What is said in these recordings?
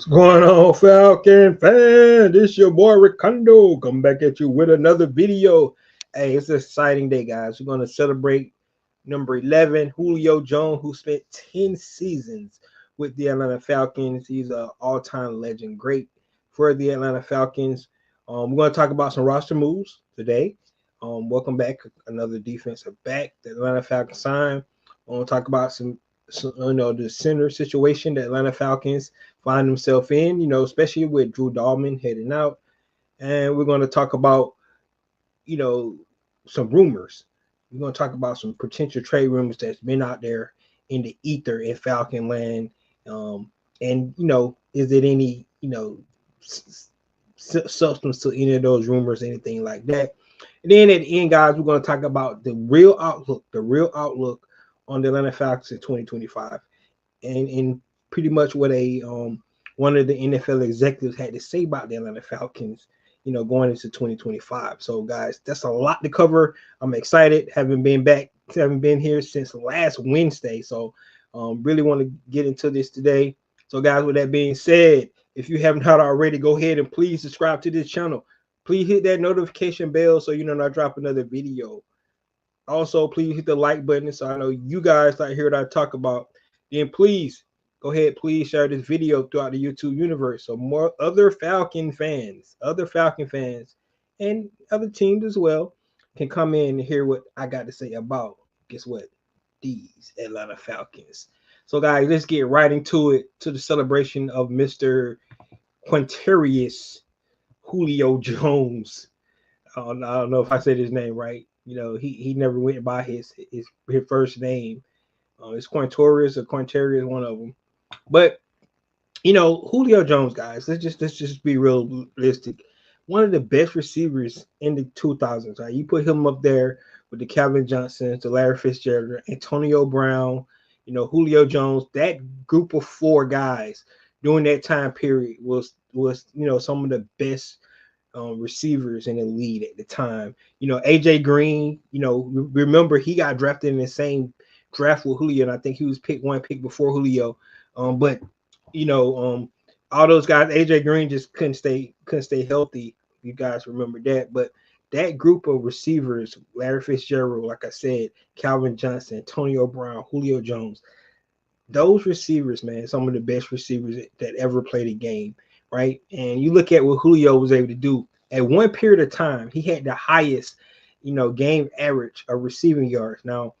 What's going on, Falcon fan? This your boy Ricardo. Come back at you with another video. Hey, it's an exciting day, guys. We're gonna celebrate number 11, Julio Jones, who spent 10 seasons with the Atlanta Falcons. He's an all-time legend, great for the Atlanta Falcons. We're gonna talk about some roster moves today. Welcome back, another defensive back that Atlanta Falcons signed. We're gonna talk about the center situation that Atlanta Falcons find themselves in, especially with Drew Dalman heading out. And we're going to talk about, you know, some rumors. We're going to talk about some potential trade rumors that's been out there in the ether in Falcon land. And, is it any, substance to any of those rumors, anything like that. And then at the end, guys, we're going to talk about the real outlook on the Atlanta Falcons in 2025, and pretty much what a one of the NFL executives had to say about the Atlanta Falcons, going into 2025. So, guys, that's a lot to cover. I'm excited. Haven't been here since last Wednesday. So, really want to get into this today. So, guys, with that being said, if you haven't not already, go ahead and please subscribe to this channel. Please hit that notification bell so you know when I drop another video. Also, please hit the like button so I know you guys like hear what I talk about. Then please go ahead, please share this video throughout the YouTube universe so more other Falcon fans, and other teams as well can come in and hear what I got to say about, guess what, these Atlanta Falcons. So, guys, let's get right into it, to the celebration of Mr. Quintarius Julio Jones. I don't know if I said his name right. He never went by his first name. It's Quintorius or Quintarius, one of them. But Julio Jones, guys, let's just be realistic. One of the best receivers in the 2000s. Right, you put him up there with the Calvin Johnsons, the Larry Fitzgerald, Antonio Brown, Julio Jones. That group of four guys during that time period was some of the best receivers in the league at the time. AJ Green, remember he got drafted in the same draft with Julio, and I think he was one pick before Julio. But all those guys, AJ Green just couldn't stay healthy. You guys remember that. But that group of receivers, Larry Fitzgerald, like I said, Calvin Johnson, Antonio Brown, Julio Jones, those receivers, man, some of the best receivers that ever played a game, right? And you look at what Julio was able to do at one period of time. He had the highest, game average of receiving yards. Now,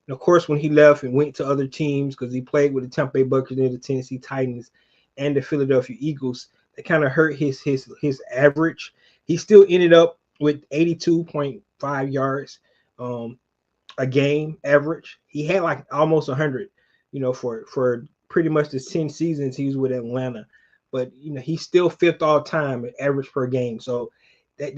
of course, when he left and went to other teams, because he played with the Tampa Bay Buccaneers, the Tennessee Titans, and the Philadelphia Eagles, that kind of hurt his average. He still ended up with 82.5 yards a game average. He had like almost 100, for pretty much the 10 seasons he was with Atlanta. But he's still fifth all time in average per game. So that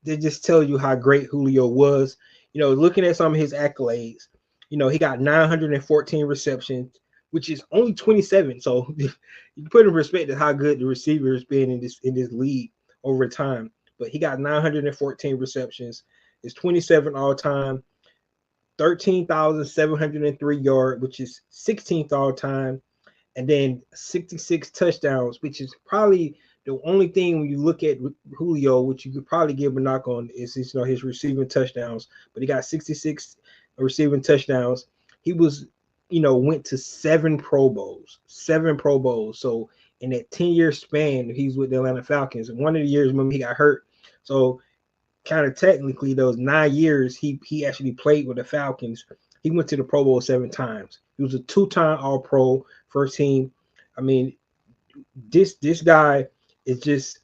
just tells you how great Julio was. Looking at some of his accolades, he got 914 receptions, which is only 27. So you put in perspective how good the receiver has been in this league over time. But he got 914 receptions. It's 27 all time. 13,703 yards, which is 16th all time, and then 66 touchdowns, which is probably the only thing when you look at Julio, which you could probably give a knock on, is his receiving touchdowns. But he got 66 receiving touchdowns. He went to seven Pro Bowls. So in that 10-year span, he's with the Atlanta Falcons. And one of the years, remember, he got hurt. So kind of technically those 9 years he actually played with the Falcons, he went to the Pro Bowl 7 times. He was a 2-time All-Pro, first team. I mean, this guy is just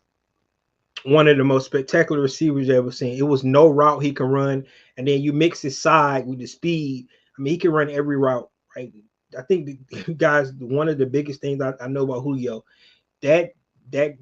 one of the most spectacular receivers I've ever seen. It was no route he can run, and then you mix his side with the speed. I mean, he can run every route, right? I think guys, one of the biggest things I know about Julio, that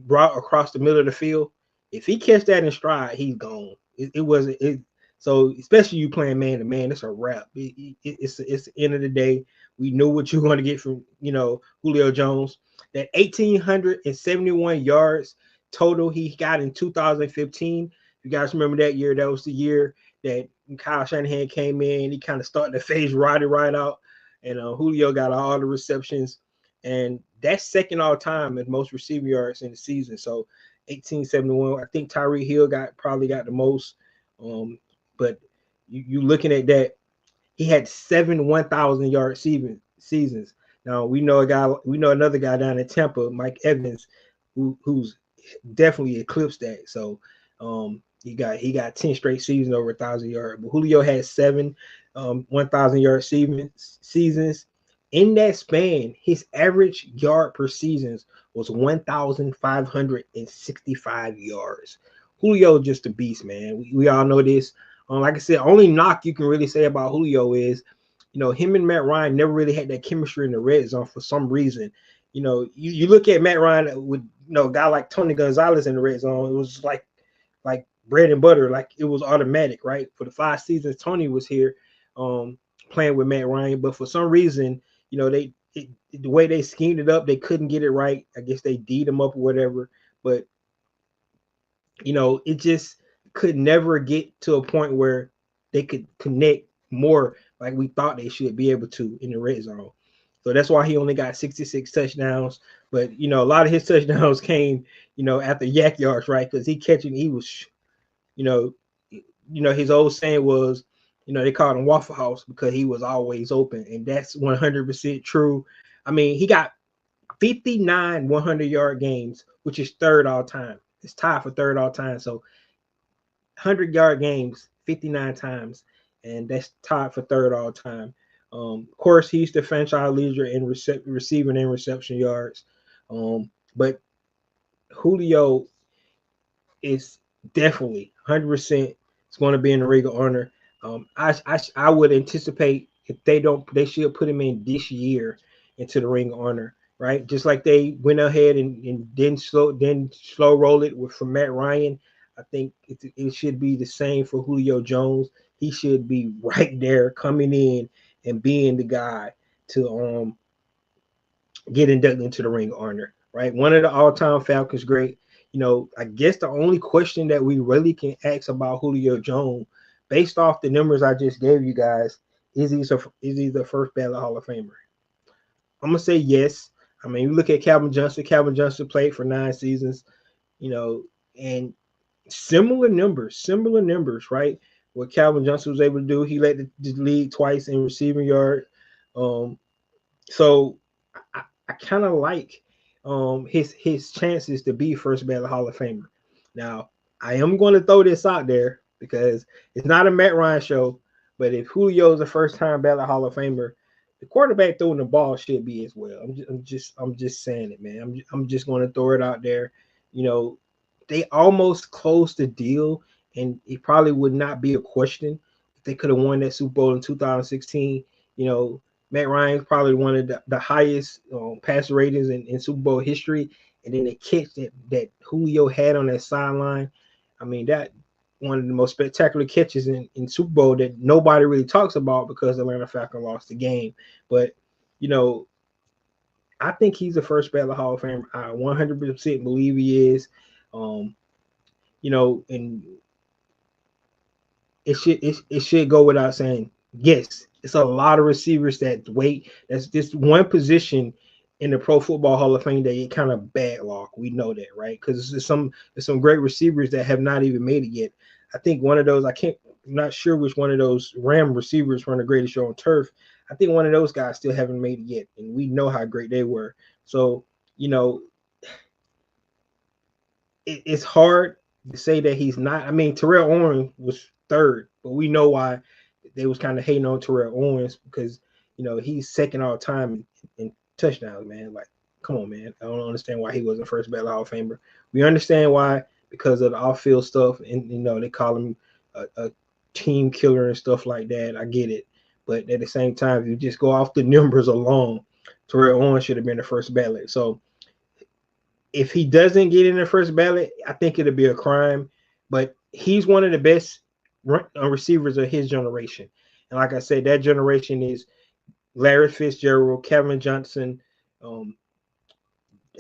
route across the middle of the field, if he catch that in stride, he's gone. It wasn't it. So especially you playing man to man, it's a wrap. It's the end of the day. We knew what you're going to get from Julio Jones. That 1,871 yards total he got in 2015. You guys remember that year? That was the year that Kyle Shanahan came in. He kind of started to phase Roddy right out, and Julio got all the receptions. And that's second all time in most receiving yards in the season. So 1871. I think Tyreek Hill probably got the most. But you looking at that, he had 7 1,000-yard seasons. Now we know another guy down in Tampa, Mike Evans, who's definitely eclipsed that. So he got 10 straight seasons over 1,000 yards. But Julio had 7 1,000-yard seasons. In that span, his average yard per season was 1,565 yards. Julio just a beast, man. We all know this. Like I said, only knock you can really say about Julio is, him and Matt Ryan never really had that chemistry in the red zone for some reason. You look at Matt Ryan with a guy like Tony Gonzalez in the red zone, it was like bread and butter, like it was automatic, right? For the 5 seasons Tony was here, playing with Matt Ryan, but for some reason, the way they schemed it up, they couldn't get it right. I guess they D'd him up or whatever, but it just could never get to a point where they could connect more like we thought they should be able to in the red zone. So that's why he only got 66 touchdowns. But a lot of his touchdowns came, after yak yards, right? Because he was, his old saying was, they called him Waffle House because he was always open, and that's 100% true. I mean, he got 59 100-yard games, which is third all time. It's tied for third all time. So 100-yard games 59 times, and that's tied for third all time. Of course, he's the franchise leader in receiving and reception yards. But Julio is definitely 100% is going to be in the Ring of Honor. I would anticipate if they should put him in this year into the Ring of Honor, right? Just like they went ahead and then slow roll it for Matt Ryan. I think it should be the same for Julio Jones. He should be right there coming in and being the guy to get inducted into the Ring of Honor, right? One of the all-time Falcons great. I guess the only question that we really can ask about Julio Jones, based off the numbers I just gave you guys, is he the first ballot Hall of Famer? I'm gonna say yes. I mean, you look at Calvin Johnson. Calvin Johnson played for 9 seasons, and similar numbers, right? What Calvin Johnson was able to do, he led the league twice in receiving yard. So I kind of like his chances to be first ballot Hall of Famer. Now, I am going to throw this out there because it's not a Matt Ryan show, but if Julio is a first-time ballot Hall of Famer, the quarterback throwing the ball should be as well. I'm just saying it, man. I'm just going to throw it out there. They almost closed the deal, and it probably would not be a question if they could have won that Super Bowl in 2016. Matt Ryan's probably one of the highest passer ratings in Super Bowl history, and then the catch that Julio had on that sideline. I mean, that one of the most spectacular catches in Super Bowl that nobody really talks about because Atlanta Falcons lost the game. But, I think he's the first ballot Hall of Famer. I 100% believe he is. And it should go without saying. Yes, it's a lot of receivers that wait. That's just one position in the Pro Football Hall of Fame that you kind of bad luck. We know that, right? Because there's some great receivers that have not even made it yet. I think one of those, I'm not sure which one of those Ram receivers run the greatest show on turf. I think one of those guys still haven't made it yet, and we know how great they were. So, it's hard to say that he's not. I mean, Terrell Owens was third, but we know why they was kind of hating on Terrell Owens because, he's second all time in touchdowns, man. Like, come on, man. I don't understand why he wasn't first ballot Hall of Famer. We understand why, because of the off-field stuff, and, they call him a team killer and stuff like that. I get it. But at the same time, if you just go off the numbers alone, Terrell Owens should have been the first ballot. So if he doesn't get in the first ballot, I think it'll be a crime. But he's one of the best receivers of his generation. And like I said, that generation is Larry Fitzgerald, Kevin Johnson,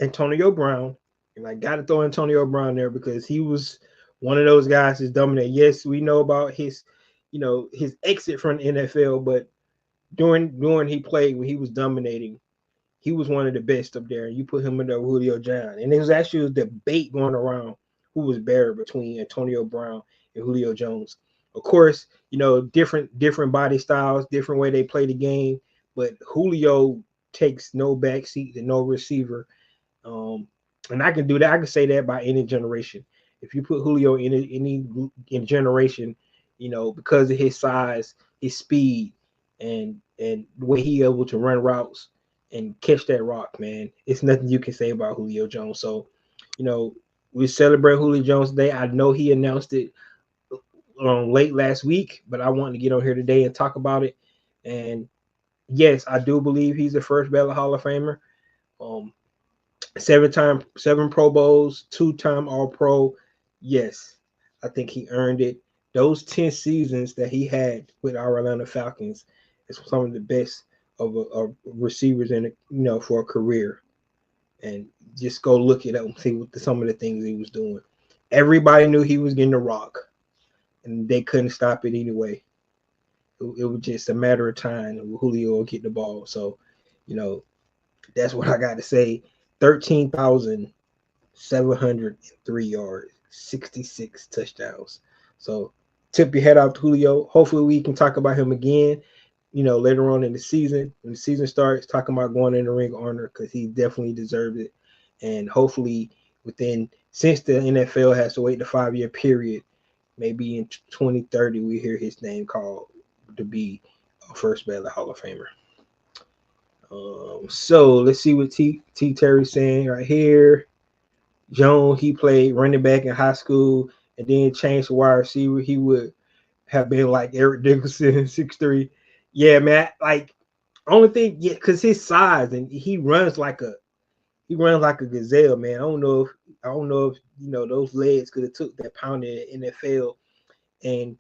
Antonio Brown. And I got to throw Antonio Brown there because he was one of those guys that's dominated. Yes, we know about his exit from the NFL, but during he played when he was dominating, he was one of the best up there. And you put him in there with Julio Jones. And there was actually a debate going around who was better between Antonio Brown and Julio Jones. Of course, different body styles, different way they play the game, but Julio takes no backseat to no receiver. And I can do that. I can say that by any generation. If you put Julio in any generation, because of his size, his speed, and the way he able to run routes and catch that rock, man, it's nothing you can say about Julio Jones. So, we celebrate Julio Jones Day. I know he announced it late last week, but I wanted to get on here today and talk about it. And yes, I do believe he's the first ballot Hall of Famer. 7 Pro Bowls, 2-time All Pro. Yes, I think he earned it. Those 10 seasons that he had with our Atlanta Falcons is some of the best of receivers for a career. And just go look it up and see what some of the things he was doing. Everybody knew he was getting the rock, and they couldn't stop it anyway. It was just a matter of time. Julio will get the ball. So, that's what I got to say. 13,703 yards, 66 touchdowns. So tip your head out to Julio. Hopefully we can talk about him again, later on in the season. When the season starts, talking about going in the Ring of Honor, because he definitely deserved it. And hopefully since the NFL has to wait the 5-year period, maybe in 2030 we hear his name called to be a first ballot Hall of Famer. So let's see what T Terry's saying right here. Jones, he played running back in high school and then changed to wide receiver. He would have been like Eric Dickerson, 6'3". Yeah, man. Like, only thing, because his size, and he runs like a gazelle, man. I don't know if those legs could have took that pound in the NFL, and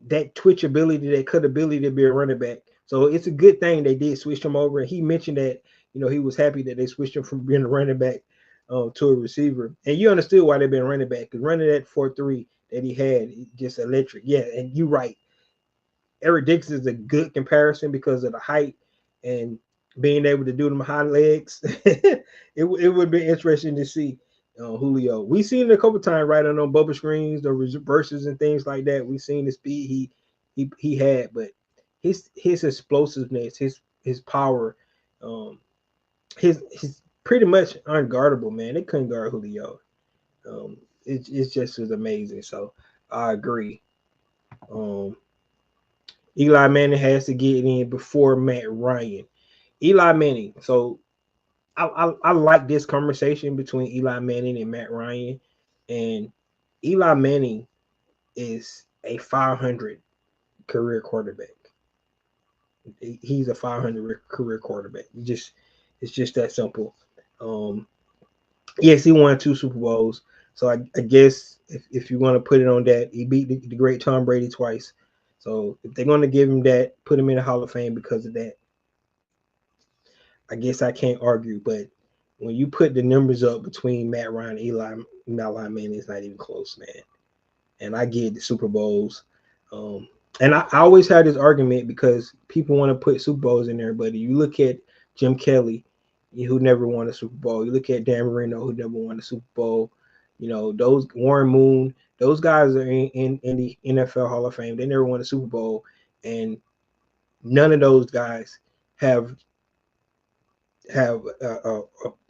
that twitch ability, that cut ability to be a running back. So it's a good thing they did switch him over. And he mentioned that, he was happy that they switched him from being a running back to a receiver. And you understood why they've been running back, because running that 4.3 that he had, just electric. Yeah, and you're right. Eric Dixon is a good comparison because of the height and being able to do them high legs. it would be interesting to see Julio. We've seen it a couple times right on bubble screens, the reverses and things like that. We've seen the speed he had, but his explosiveness, his power, his pretty much unguardable, man. They couldn't guard Julio. It just was amazing. So I agree. Eli Manning has to get in before Matt Ryan. Eli Manning. So I like this conversation between Eli Manning and Matt Ryan. And Eli Manning is a 500 career quarterback. He's a 500 career quarterback. It's just that simple. Yes, he won 2 Super Bowls. So I guess if you want to put it on that, he beat the great Tom Brady twice. So if they're going to give him that, put him in the Hall of Fame because of that, I guess I can't argue. But when you put the numbers up between Matt Ryan and Eli Manning, it's not even close, man. And I get the Super Bowls. And I always had this argument because people want to put Super Bowls in there. But you look at Jim Kelly, who never won a Super Bowl. You look at Dan Marino, who never won a Super Bowl. Those Warren Moon, those guys are in the NFL Hall of Fame. They never won a Super Bowl. And none of those guys have a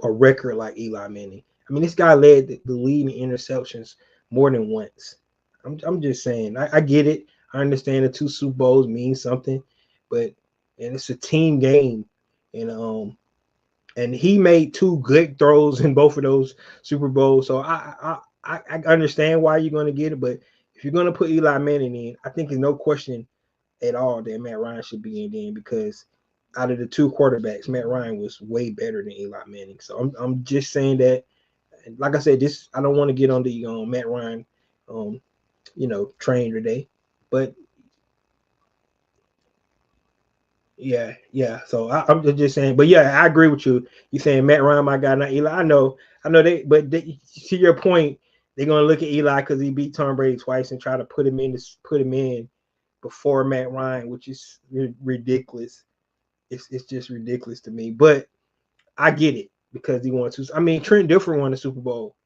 record like Eli Manning. I mean, this guy led the lead in interceptions more than once. I'm just saying, I get it. I understand the 2 Super Bowls mean something, and it's a team game, and he made 2 good throws in both of those Super Bowls. So I understand why you're going to get it, but if you're going to put Eli Manning in, I think there's no question at all that Matt Ryan should be in then, because out of the 2 quarterbacks, Matt Ryan was way better than Eli Manning. So I'm just saying that. Like I said, I don't want to get on the Matt Ryan train today, but yeah. So I'm just saying, but yeah, I agree with you. You saying Matt Ryan, my guy, not Eli. I know to your point, they're gonna look at Eli because he beat Tom Brady twice and try to put him in before Matt Ryan, which is ridiculous. It's just ridiculous to me. But I get it because he won two. I mean, Trent Dilfer won the Super Bowl.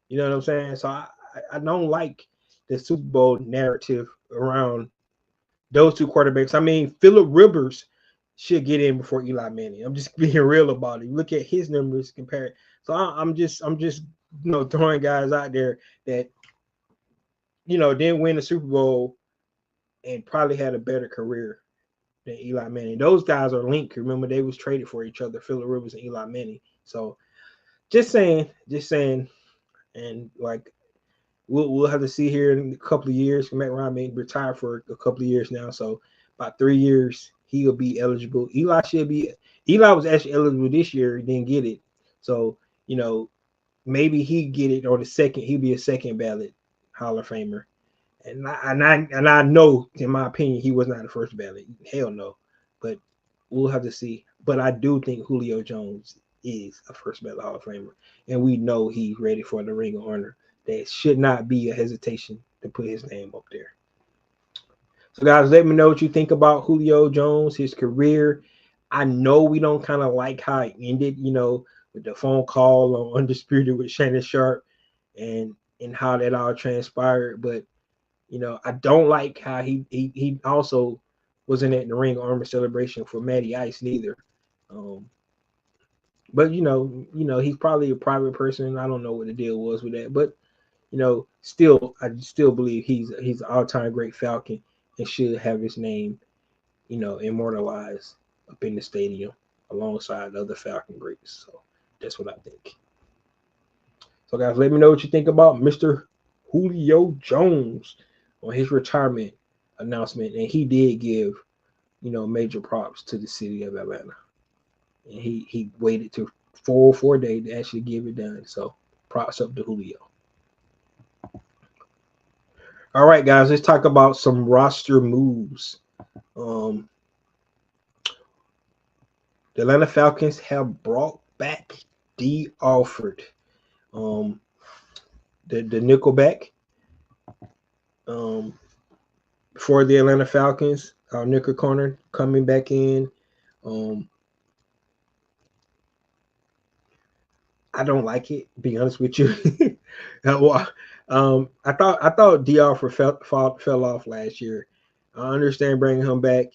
You know what I'm saying? So I don't like the Super Bowl narrative around those two quarterbacks. I mean, Phillip Rivers should get in before Eli Manning. I'm just being real about it. Look at his numbers compared. So I'm just throwing guys out there that didn't win the Super Bowl and probably had a better career than Eli Manning. Those guys are linked. Remember, they was traded for each other, Phillip Rivers and Eli Manning. So just saying, and like we'll have to see here in a couple of years. Matt Ryan may retire for a couple of years now, so about 3 years he'll be eligible. Eli was actually eligible this year, he didn't get it. So, maybe he get it on the second, he'll be a second ballot Hall of Famer. And I know, in my opinion, he was not the first ballot. Hell no. But we'll have to see. But I do think Julio Jones is a first ballot Hall of Famer. And we know he's ready for the Ring of Honor. There should not be a hesitation to put his name up there. So, guys, let me know what you think about Julio Jones, his career. I know we don't kind of like how it ended, with the phone call on Undisputed with Shannon Sharp and how that all transpired. But I don't like how he also wasn't at the Ring of Honor celebration for Matty Ice neither. But he's probably a private person. I don't know what the deal was with that, but I still believe he's an all-time great Falcon and should have his name, immortalized up in the stadium alongside other Falcon greats. So that's what I think. So guys, let me know what you think about Mr. Julio Jones on his retirement announcement, and he did give, major props to the city of Atlanta, and he waited to 4 days to actually give it done. So props up to Julio. All right, guys, let's talk about some roster moves. The Atlanta Falcons have brought back D. Alford, the nickelback. For the Atlanta Falcons, our nickel corner coming back in. I don't like it, to be honest with you. I thought D. Alford fell off last year. I understand bringing him back.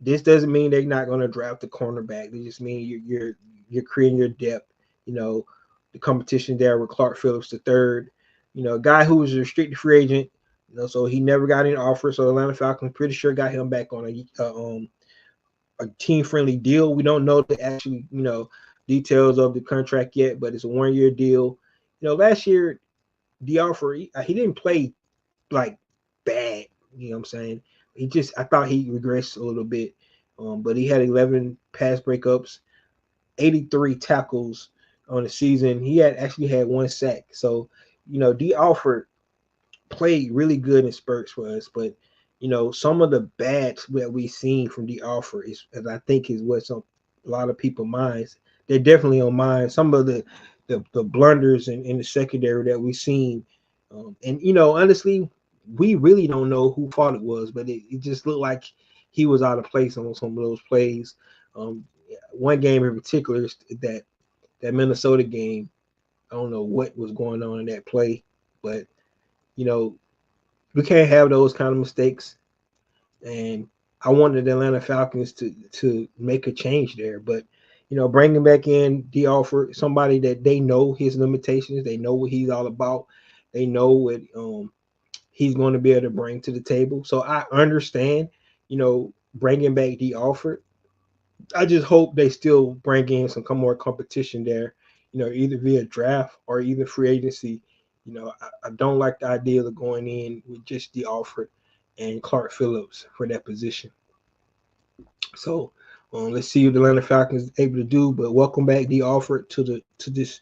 This doesn't mean they're not going to draft the cornerback. It just mean you're creating your depth. The competition there with Clark Phillips III. A guy who was a restricted free agent. So he never got any offer. So Atlanta Falcons pretty sure got him back on a team-friendly deal. We don't know the actual, details of the contract yet, but it's a 1-year deal. Last year, D. Alford, he didn't play like bad. You know what I'm saying? I thought he regressed a little bit, but he had 11 pass breakups, 83 tackles on the season. He actually had 1 sack. So, D. Alford played really good in spurts for us, but some of the bad that we've seen from D. Alford is, as I think, is what's on a lot of people's minds. They're definitely on mine. Some of the blunders in the secondary that we've seen, and honestly, we really don't know who fault it was, but it just looked like he was out of place on some of those plays. One game in particular, that Minnesota game, I don't know what was going on in that play, but we can't have those kind of mistakes. And I wanted the Atlanta Falcons to make a change there, but bringing back in D. Alford, somebody that they know his limitations, they know what he's all about, they know what he's going to be able to bring to the table. So I understand, bringing back D. Alford. I just hope they still bring in some more competition there, either via draft or even free agency. I don't like the idea of going in with just D. Alford and Clark Phillips for that position. So let's see what the Atlanta Falcons is able to do. But welcome back D. Alford to this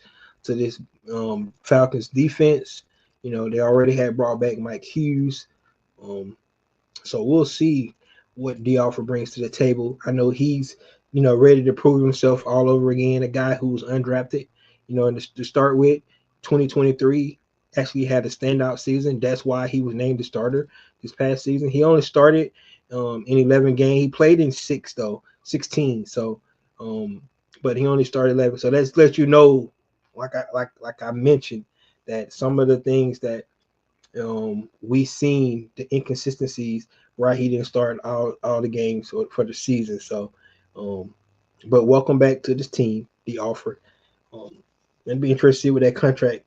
Falcons defense. They already had brought back Mike Hughes. So we'll see what D. Alford brings to the table. I know he's ready to prove himself all over again. A guy who's undrafted. And to start with, 2023 actually had a standout season. That's why he was named the starter this past season. He only started in 11 games. He played in 6 though, 16. So, but he only started 11. So that's let you know, like I mentioned, that some of the things that we seen the inconsistencies why he didn't start all the games for the season. So, um, but welcome back to this team, the offer. Um, and be interested to see what that contract,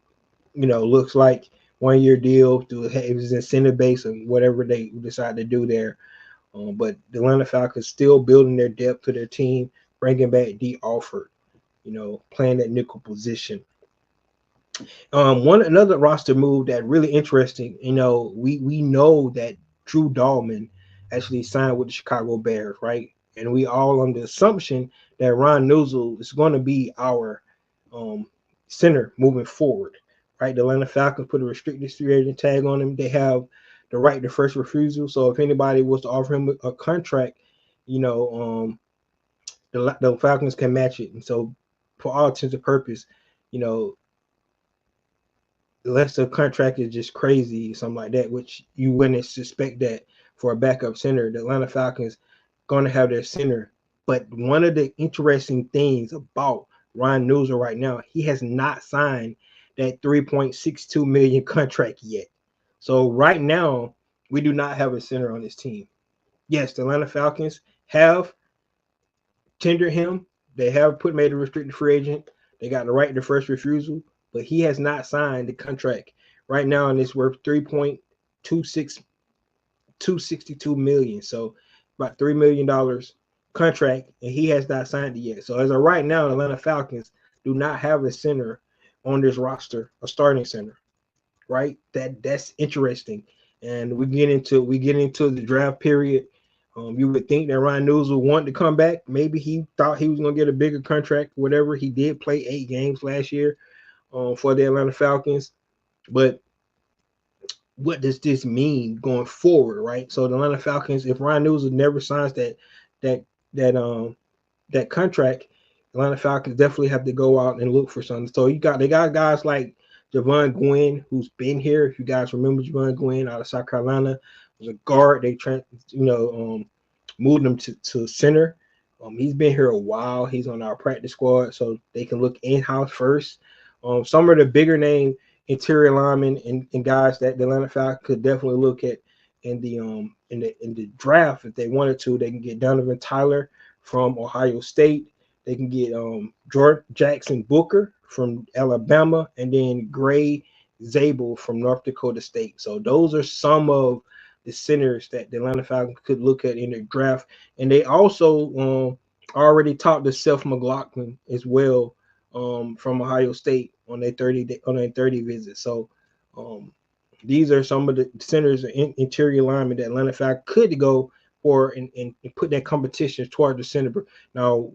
looks like. 1 year deal, do it was incentive based and whatever they decide to do there. But the Atlanta Falcons still building their depth to their team, bringing back D. Alford, playing that nickel position. One another roster move that really interesting. We know that Drew Dahlman actually signed with the Chicago Bears, right? And we all on the assumption that Ron Nuzul is going to be our um, center moving forward, right? The Atlanta Falcons put a restricted free agent tag on him. They have the right to first refusal. So if anybody was to offer him a contract, you know, the Falcons can match it. And so, for all intents and purposes, you know, unless the contract is just crazy, something like that, which you wouldn't suspect that for a backup center. The Atlanta Falcons going to have their center. But one of the interesting things about Ryan Newsom right now, he has not signed that 3.62 million contract yet. So right now, we do not have a center on this team. Yes, the Atlanta Falcons have tendered him. They have made a restricted free agent. They got the right to first refusal, but he has not signed the contract right now, and it's worth 3.262 million. So about $3 million contract, and he has not signed it yet. So as of right now, the Atlanta Falcons do not have a center on this roster, a starting center. Right? That's interesting. And we get into the draft period. You would think that Ryan News would want to come back. Maybe he thought he was going to get a bigger contract, whatever. He did play 8 games last year for the Atlanta Falcons. But what does this mean going forward, right? So the Atlanta Falcons, if Ryan News never signs that that that contract, Atlanta Falcons definitely have to go out and look for something. So they got guys like Javon Gwynn, who's been here. If you guys remember Javon Gwynn out of South Carolina, was a guard. They moved him to center. He's been here a while. He's on our practice squad, so they can look in-house first. Some of the bigger name interior linemen and guys that the Atlanta Falcons could definitely look at in the draft if they wanted to. They can get Donovan Tyler from Ohio State. They can get George Jackson Booker from Alabama, and then Gray Zabel from North Dakota State. So those are some of the centers that the Atlanta Falcons could look at in the draft. And they also already talked to Seth McLaughlin as well from Ohio State on their 30 visit. So these are some of the centers and interior linemen that Atlanta Falcons could go for and put that competition toward the center. Now,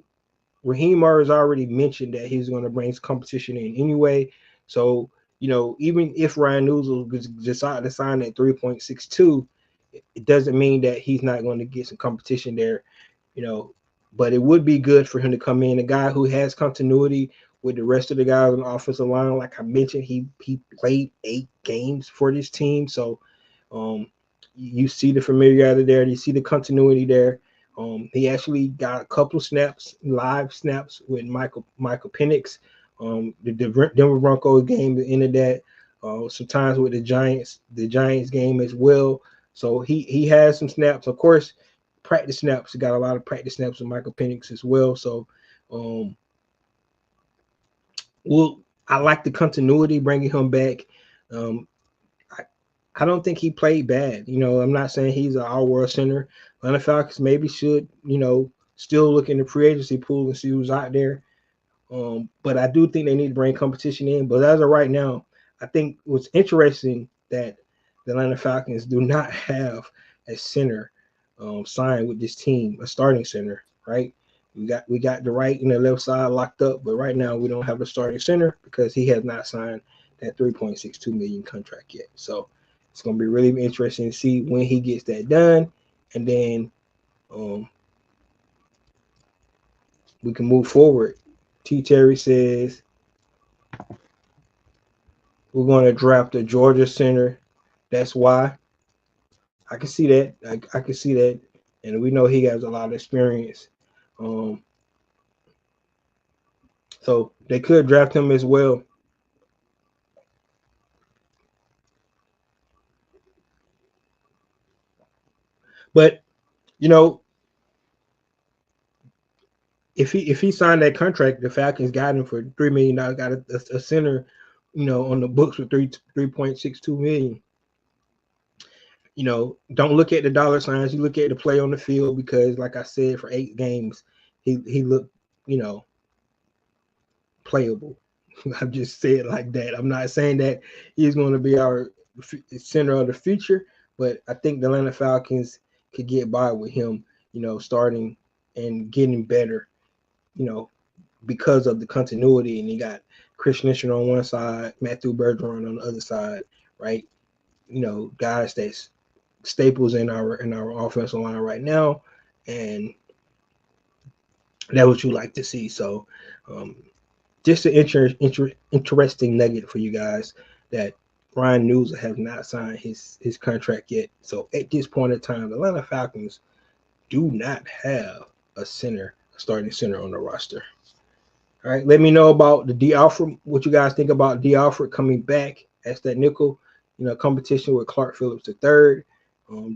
Raheem has already mentioned that he's going to bring competition in anyway. So, even if Ryan Newsom decide to sign at 3.62, it doesn't mean that he's not going to get some competition there, but it would be good for him to come in, a guy who has continuity with the rest of the guys on the offensive line. Like I mentioned, he played 8 games for this team. So you see the familiarity there. You see the continuity there. He actually got a couple snaps, live snaps with Michael Penix. The Denver Broncos game, the end of that. Sometimes with the Giants game as well. So he has some snaps. Of course, practice snaps. He got a lot of practice snaps with Michael Penix as well. So, I like the continuity bringing him back. I don't think he played bad. I'm not saying he's an all-world center. Atlanta Falcons maybe should, still look in the free agency pool and see who's out there. But I do think they need to bring competition in. But as of right now, I think what's interesting that the Atlanta Falcons do not have a center signed with this team, a starting center, right? We got the right and the left side locked up, but right now we don't have a starting center because he has not signed that 3.62 million contract yet. So it's going to be really interesting to see when he gets that done, and then we can move forward. T. Terry says we're going to draft a Georgia center. That's why. I can see that. I can see that, and we know he has a lot of experience So they could draft him as well. But you know, if he signed that contract, the Falcons got him for $3 million, got a center, on the books for 3.62 million. Don't look at the dollar signs. You look at the play on the field because, like I said, for 8 games, he looked, playable. I've just said it like that. I'm not saying that he's going to be our center of the future, but I think the Atlanta Falcons could get by with him, starting and getting better, you know, because of the continuity. And you got Chris Nishan on one side, Matthew Bergeron on the other side, right? Guys that's staples in our offensive line right now, and that's what you like to see. So, just an interesting nugget for you guys that Ryan News has not signed his contract yet. So at this point in time, the Atlanta Falcons do not have a starting center on the roster. All right, let me know about the D Alfred. What you guys think about D Alfred coming back as that nickel? Competition with Clark Phillips III.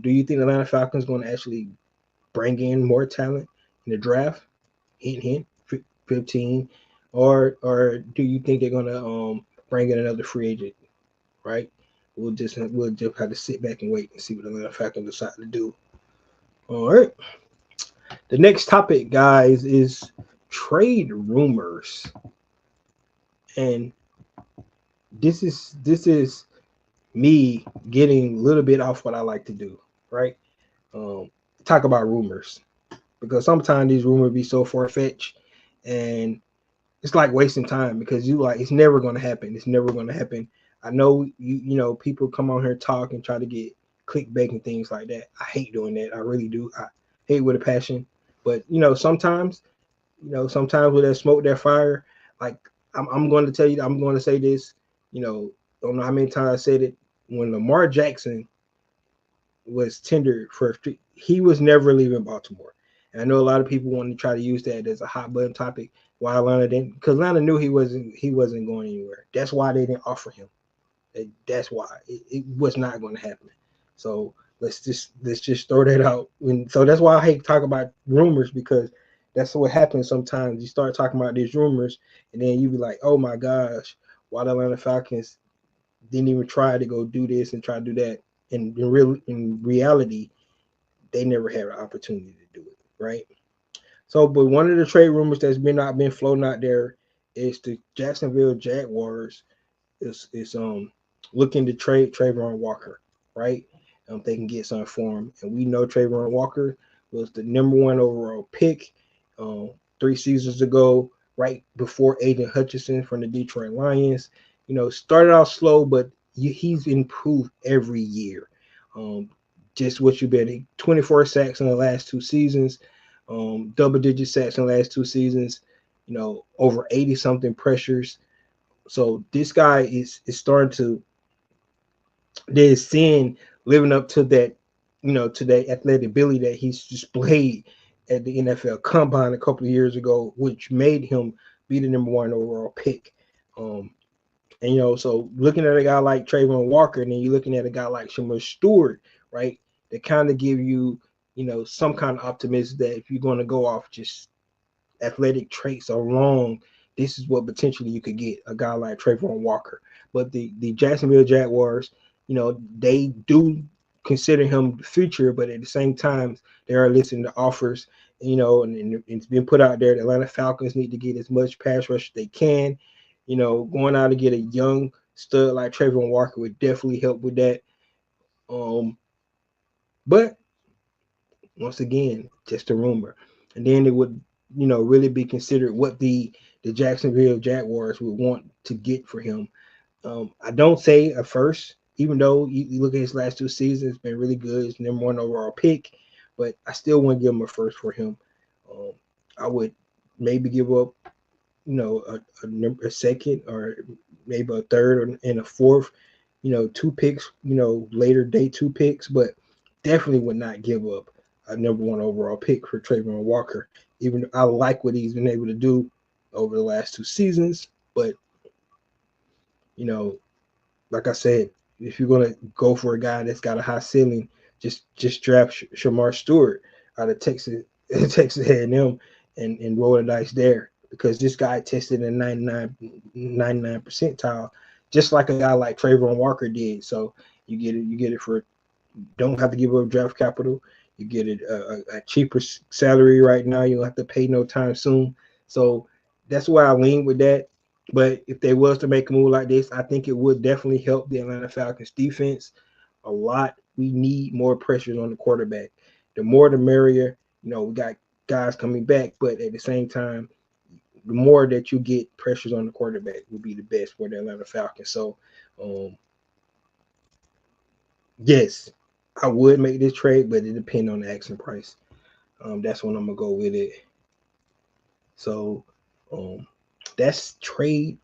Do you think the Atlanta Falcons going to actually bring in more talent in the draft? Hint, hint. 15, or do you think they're going to bring in another free agent? Right. We'll just have to sit back and wait and see what the Atlanta Falcons decide to do. All right. The next topic, guys, is trade rumors, and this is me getting a little bit off what I like to do, right? Talk about rumors because sometimes these rumors be so far fetched, and it's like wasting time because it's never going to happen. It's never going to happen. I know people come on here talk and try to get clickbait and things like that. I hate doing that. I really do. I hate with a passion. But sometimes with that smoke, that fire, like I'm going to tell you, I'm going to say this. Don't know how many times I said it. When Lamar Jackson was tendered he was never leaving Baltimore. And I know a lot of people want to try to use that as a hot button topic. Why Atlanta didn't? Because Atlanta knew he wasn't going anywhere. That's why they didn't offer him. That's why it was not going to happen. So let's just throw that out. So that's why I hate to talk about rumors because that's what happens sometimes. You start talking about these rumors, and then you be like, "Oh my gosh, why the Atlanta Falcons didn't even try to go do this and try to do that?" And in reality, they never had an opportunity to do it, right? So, but one of the trade rumors that's been floating out there is the Jacksonville Jaguars is looking to trade Trayvon Walker, right? They can get something for him, and we know Trayvon Walker was the #1 overall pick 3 seasons ago, right before Aiden Hutchinson from the Detroit Lions. Started off slow, but he's improved every year. Just what you've been 24 sacks in the last 2 seasons, double-digit sacks in the last 2 seasons. Over 80 something pressures. So this guy is starting to they're seeing living up to that, to that athletic ability that he's displayed at the NFL Combine a couple of years ago, which made him be the #1 overall pick. And so looking at a guy like Trayvon Walker, and then you're looking at a guy like Shamar Stewart, right? That kind of give you, some kind of optimism that if you're going to go off just athletic traits alone, this is what potentially you could get, a guy like Trayvon Walker. But the Jacksonville Jaguars, they do consider him the future, but at the same time, they are listening to offers, and it's been put out there. The Atlanta Falcons need to get as much pass rush as they can. Going out to get a young stud like Trayvon Walker would definitely help with that. But once again, just a rumor. And then it would, really be considered what the Jacksonville Jaguars would want to get for him. I don't say a first, even though you look at his last 2 seasons, it's been really good. He's #1 overall pick, but I still want to give him a first for him. I would maybe give up, a second or maybe a third and a fourth, 2 picks, later day 2 picks, but definitely would not give up a #1 overall pick for Trayvon Walker Even I like what he's been able to do over the last 2 seasons, but you know, like I said, if you're gonna go for a guy that's got a high ceiling, just draft Shamar Stewart out of Texas Texas A&M and roll the dice there, because this guy tested in 99 percentile, just like a guy like Trayvon Walker did. So you get it for, don't have to give up draft capital. You get it a cheaper salary right now. You don't have to pay no time soon. So that's why I lean with that. But if they was to make a move like this, I think it would definitely help the Atlanta Falcons defense a lot. We need more pressures on the quarterback. The more the merrier. You know, we got guys coming back, but at the same time, the more that you get pressures on the quarterback would be the best for the Atlanta Falcons. So, yes, I would make this trade, but it depends on the asking price. That's when I'm gonna go with it. So, that's trade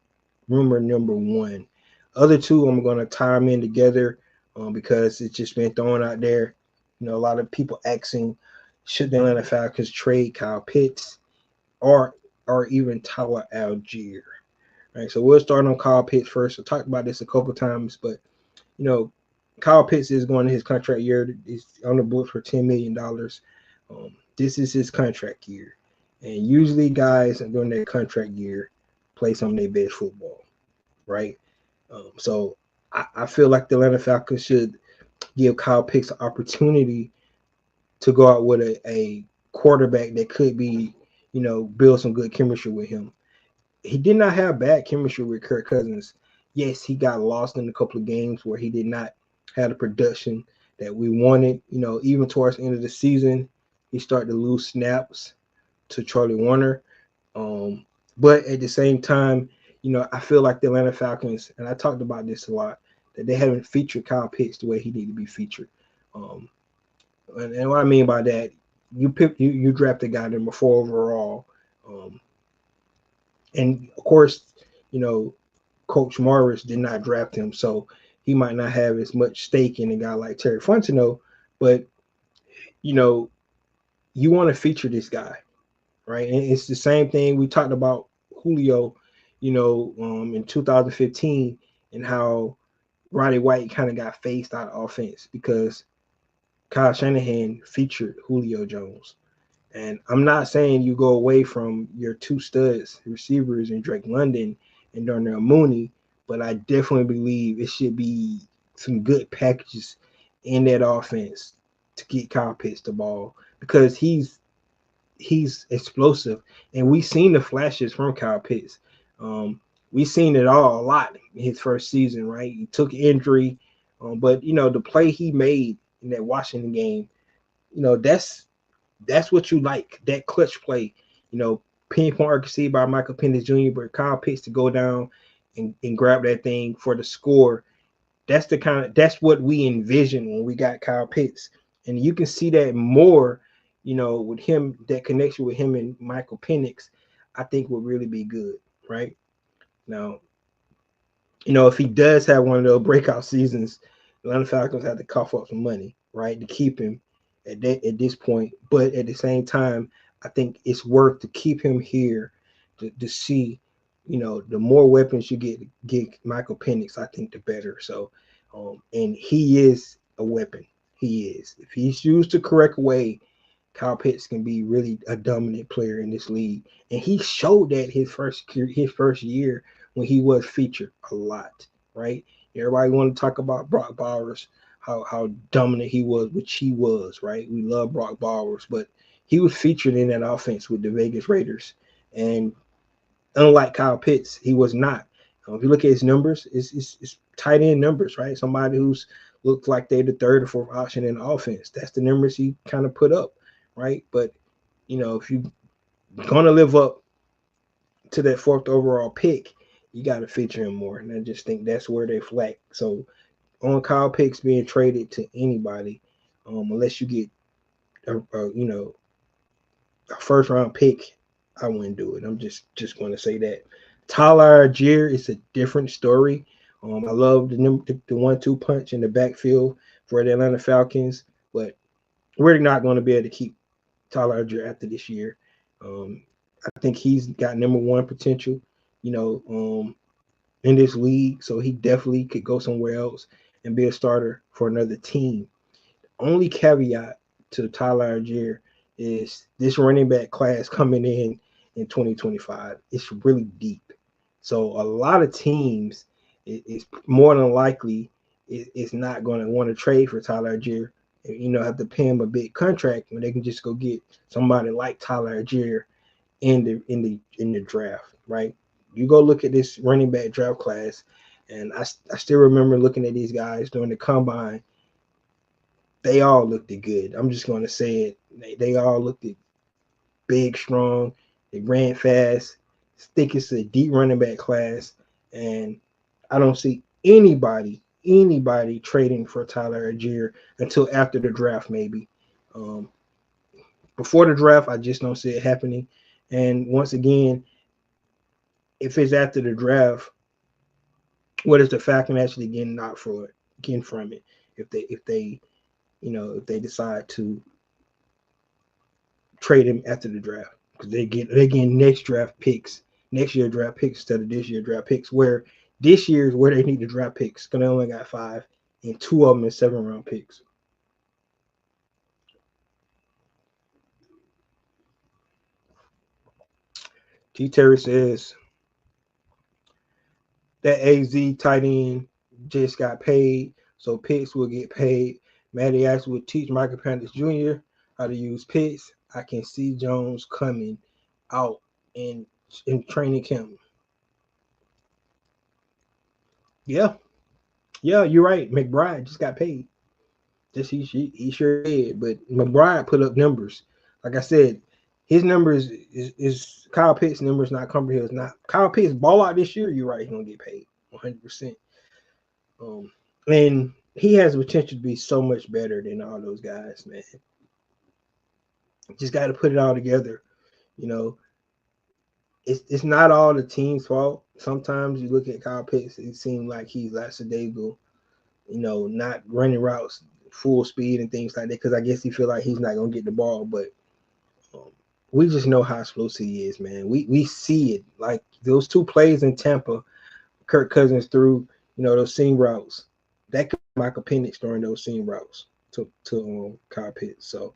rumor number one. Other two, I'm gonna tie them in together because it's just been thrown out there. You know, a lot of people asking, should the Atlanta Falcons trade Kyle Pitts or even Tyler Algier? Right. So we'll start on Kyle Pitts first. I talked about this a couple times, but you know, Kyle Pitts is going to his contract year. He's on the books for $10 million. This is his contract year. And usually guys during their contract year play some of their best football, right? So I feel like the Atlanta Falcons should give Kyle Pitts an opportunity to go out with a quarterback that could be, you know, build some good chemistry with him. He did not have bad chemistry with Kirk Cousins. Yes, he got lost in a couple of games where he did not have the production that we wanted. You know, even towards the end of the season, he started to lose snaps to Charlie Warner. But at the same time, you know, I feel like the Atlanta Falcons, and I talked about this a lot, that they haven't featured Kyle Pitts the way he needed to be featured. And what I mean by that, you draft a guy number 4 overall. And of course, you know, Coach Morris did not draft him, so he might not have as much stake in a guy like Terry Fontenot. But you know, you want to feature this guy, right? And it's the same thing we talked about Julio, you know, in 2015, and how Roddy White kind of got phased out of offense because Kyle Shanahan featured Julio Jones. And I'm not saying you go away from your 2 studs receivers in Drake London and Darnell Mooney, but I definitely believe it should be some good packages in that offense to get Kyle Pitts the ball, because he's explosive, and we've seen the flashes from Kyle Pitts. We've seen it all a lot in his first season, right? He took injury, but you know, the play he made in that Washington game, you know, that's what you like, that clutch play, you know, pinpoint received by Michael Penix Jr., but Kyle Pitts to go down and grab that thing for the score. That's what we envisioned when we got Kyle Pitts. And you can see that more, you know, with him, that connection with him and Michael Penix, I think would really be good, right? Now, you know, if he does have one of those breakout seasons, the Atlanta Falcons have to cough up some money, right, to keep him at this point. But at the same time, I think it's worth to keep him here to see, you know, the more weapons you get Michael Penix, I think the better. So, and he is a weapon. He is. If he's used the correct way, Kyle Pitts can be really a dominant player in this league, and he showed that his first year when he was featured a lot. Right? Everybody want to talk about Brock Bowers, how dominant he was, which he was. Right? We love Brock Bowers, but he was featured in that offense with the Vegas Raiders, and unlike Kyle Pitts, he was not. If you look at his numbers, it's tight end numbers, right? Somebody who's looked like they're the 3rd or 4th option in the offense. That's the numbers he kind of put up, right? But, you know, if you're going to live up to that 4th overall pick, you got to feature him more. And I just think that's where they flack. So on Kyle Pitts being traded to anybody, unless you get, you know, a 1st-round pick, I wouldn't do it. I'm just going to say that. Tyler Algier is a different story. I love the 1-2 punch in the backfield for the Atlanta Falcons, but we're not going to be able to keep Tyler Algier after this year. I think he's got number one potential, you know, in this league. So he definitely could go somewhere else and be a starter for another team. Only caveat to Tyler Algier is this running back class coming in 2025. It's really deep. So a lot of teams is more than likely is not going to want to trade for Tyler Algier. You know, have to pay him a big contract when they can just go get somebody like Tyler Algier in the draft, right? You go look at this running back draft class, and I still remember looking at these guys during the combine. They all looked good. I'm just going to say it. They all looked big, strong. They ran fast. I think it's a deep running back class, and I don't see anybody trading for Tyler Algier until after the draft, maybe. Um, Before the draft, I just don't see it happening. And once again, if it's after the draft, what is the Falcons actually getting from it? If they if they decide to trade him after the draft, because they getting next year draft picks instead of this year draft picks. Where this year is where they need the draft picks, because they only got 5, and 2 of them is 7-round picks. T. Terry says that AZ tight end just got paid, so Pitts will get paid. Matty Ice will teach Michael Penix Jr. how to use Pitts. I can see Jones coming out in training camp. Yeah, yeah, you're right. McBride just got paid. Just he sure did. But McBride put up numbers. Like I said, his numbers is Kyle Pitts' numbers, not Cumberhill's. Not Kyle Pitts ball out this year. You're right. He's gonna get paid 100%. And he has the potential to be so much better than all those guys, man. Just got to put it all together. You know, it's not all the team's fault. Sometimes you look at Kyle Pitts, it seems like he's lackadaisical, not running routes full speed and things like that, because I guess he feel like he's not going to get the ball. But we just know how explosive he is, man. We see it. Like those 2 plays in Tampa, Kirk Cousins threw, those seam routes. That could be Michael Penix during those seam routes to Kyle Pitts. So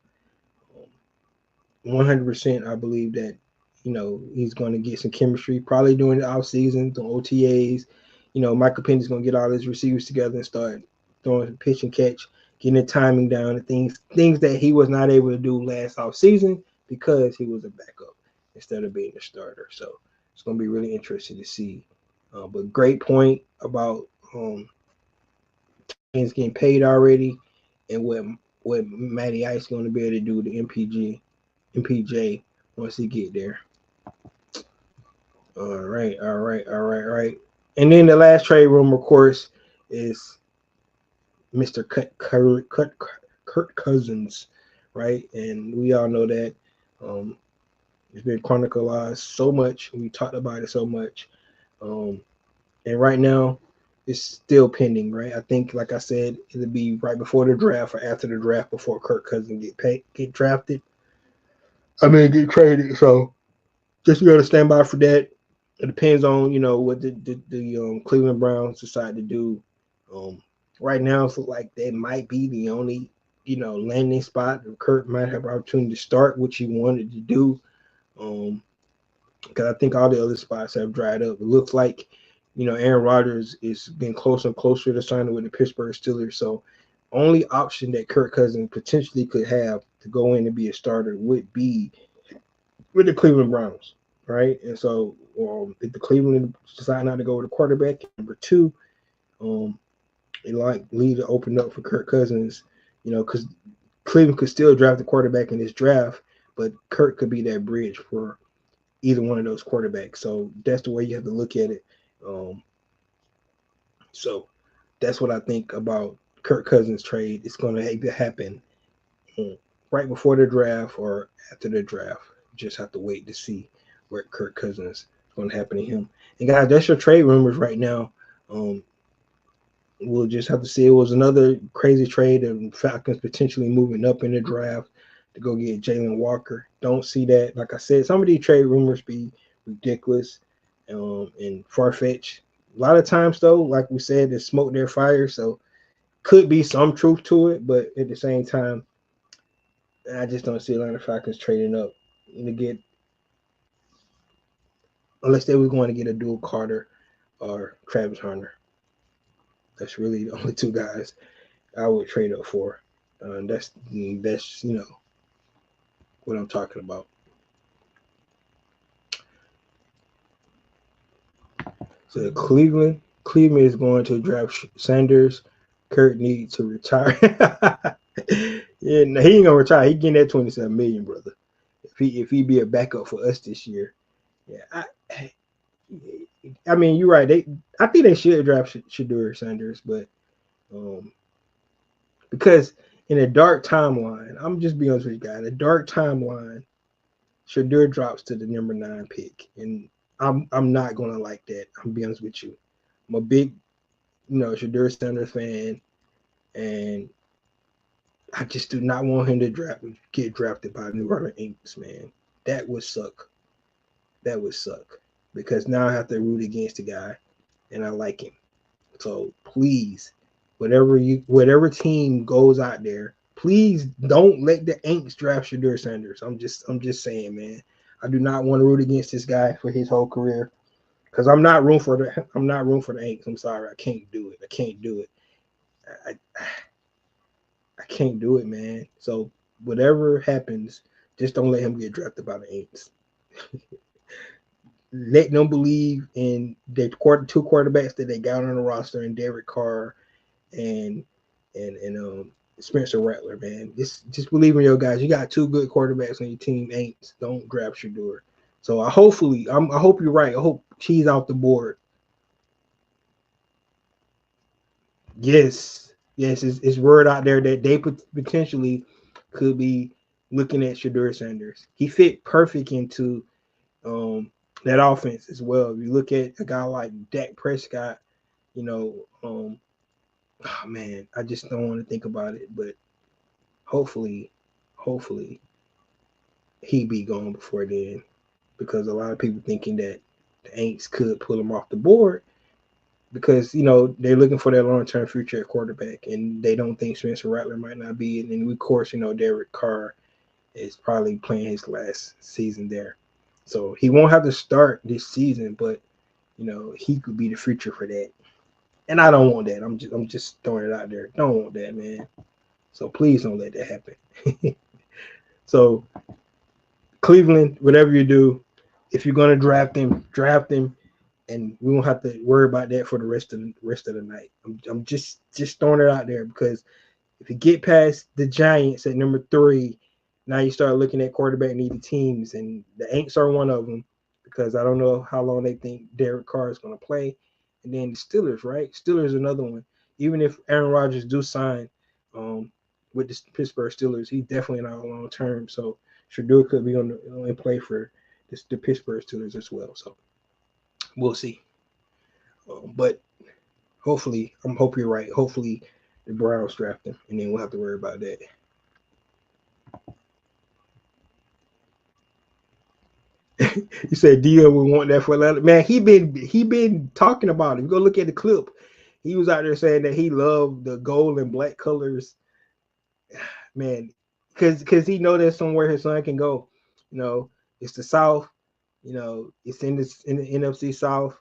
100% I believe that, he's going to get some chemistry probably during the offseason, the OTAs. Michael Penix is going to get all his receivers together and start throwing pitch and catch, getting the timing down, and things that he was not able to do last offseason because he was a backup instead of being a starter. So it's going to be really interesting to see. But great point about he's getting paid already, and what Matty Ice going to be able to do to MPJ once he get there. All right. And then the last trade rumor, of course, is Mr. Kirk Cousins, right? And we all know that it's been chronicled so much. We talked about it so much. And right now, it's still pending, right? I think, like I said, it'll be right before the draft or after the draft before Kirk Cousins get drafted. Get traded. So just you got to stand by for that. It depends on what the Cleveland Browns decide to do. Right now, it's like that might be the only landing spot. Kirk might have opportunity to start, which he wanted to do. Because I think all the other spots have dried up. It looks like Aaron Rodgers is getting closer and closer to signing with the Pittsburgh Steelers. So only option that Kirk Cousins potentially could have to go in and be a starter would be with the Cleveland Browns, right? And so if the Cleveland decide not to go with a quarterback, number 2, it like leave it open up for Kirk Cousins, because Cleveland could still draft the quarterback in this draft, but Kirk could be that bridge for either one of those quarterbacks. So that's the way you have to look at it. So that's what I think about Kirk Cousins trade. It's going to happen right before the draft or after the draft. You just have to wait to see where Kirk Cousins is going to happen to him. And guys, that's your trade rumors right now. We'll just have to see. It was another crazy trade, and Falcons potentially moving up in the draft to go get Jalen Walker. Don't see that. Like I said, some of these trade rumors be ridiculous and far-fetched. A lot of times, though, like we said, there's smoke, there's fire. So could be some truth to it, but at the same time, I just don't see Atlanta Falcons trading up to get, unless they were going to get a dual Carter or Travis Hunter. That's really the only two guys I would trade up for. That's what I'm talking about. So Cleveland is going to draft Sanders. Kurt needs to retire. Yeah, no, he ain't gonna retire. He getting that 27 million, brother. If he be a backup for us this year, yeah. I mean, you're right. I think they should draft Shadur Sanders, but um, because in a dark timeline, I'm just being honest with you guys. In a dark timeline, Shadur drops to the number 9 pick, and I'm not gonna like that. I'm be honest with you. I'm a big Shadur Sanders fan, and I just do not want him to get drafted by New Orleans Saints, man. That would suck. That would suck because now I have to root against the guy, and I like him. So please, whatever team goes out there, please don't let the Aints draft Shadur Sanders. I'm just saying, man. I do not want to root against this guy for his whole career because I'm not room for the Aints. I'm sorry, I can't do it. I can't do it. I I can't do it, man. So whatever happens, just don't let him get drafted by the Aints. Let them believe in the two quarterbacks that they got on the roster, and Derek Carr and Spencer Rattler, man. Just believe in your guys. You got two good quarterbacks on your team. Ain't don't grab Shadur. So I hope you're right. I hope she's off the board. Yes, it's word out there that they potentially could be looking at Shadur Sanders. He fit perfect into that offense as well. If you look at a guy like Dak Prescott, oh man, I just don't want to think about it, but hopefully he be gone before then, because a lot of people thinking that the Aints could pull him off the board because they're looking for their long-term future at quarterback, and they don't think Spencer Rattler might not be. And then of course Derek Carr is probably playing his last season there, so he won't have to start this season, but he could be the future for that. And I don't want that. I'm just throwing it out there. Don't want that, man. So please don't let that happen. So Cleveland, whatever you do, if you're gonna draft him, and we won't have to worry about that for the rest of the night. I'm just throwing it out there because if you get past the Giants at number 3, now you start looking at quarterback needy teams, and the Aints are one of them because I don't know how long they think Derek Carr is going to play. And then the Steelers, right? Steelers another one. Even if Aaron Rodgers do sign with the Pittsburgh Steelers, he's definitely not long term. So Shadur could be on play for the Pittsburgh Steelers as well. So we'll see. But hopefully, hope you're right. Hopefully the Browns draft him, and then we'll have to worry about that. You said Dio would want that for Atlanta. Man, he been talking about it. Go look at the clip. He was out there saying that he loved the gold and black colors. Man, because he know there's somewhere his son can go. It's the South. It's in the NFC South.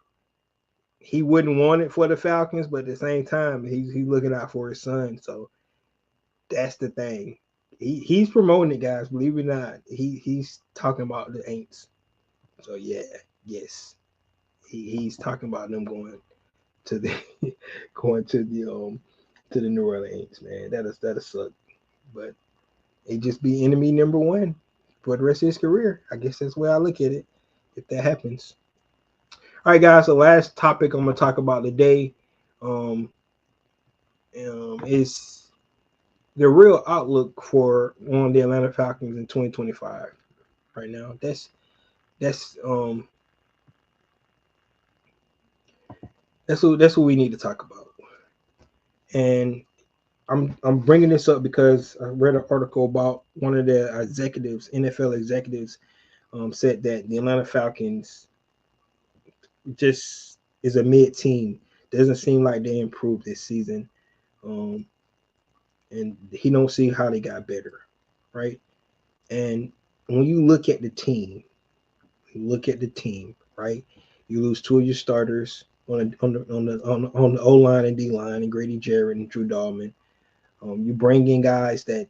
He wouldn't want it for the Falcons, but at the same time, he's looking out for his son. So that's the thing. He's promoting it, guys. Believe it or not, he's talking about the Aints. So yeah, yes, he's talking about them going to the to the New Orleans, man. That'll suck, but it just be enemy number 1 for the rest of his career. I guess that's the way I look at it. If that happens. All right, guys. The last topic I'm gonna talk about today is the real outlook for on the Atlanta Falcons in 2025. Right now, that's what we need to talk about. And I'm bringing this up because I read an article about one of the executives, NFL executives, said that the Atlanta Falcons just is a mid team. Doesn't seem like they improved this season, um, and he don't see how they got better, right? And when you look at the team, right? You lose two of your starters on the O line and D line, and Grady Jarrett and Drew Dahlman. You bring in guys that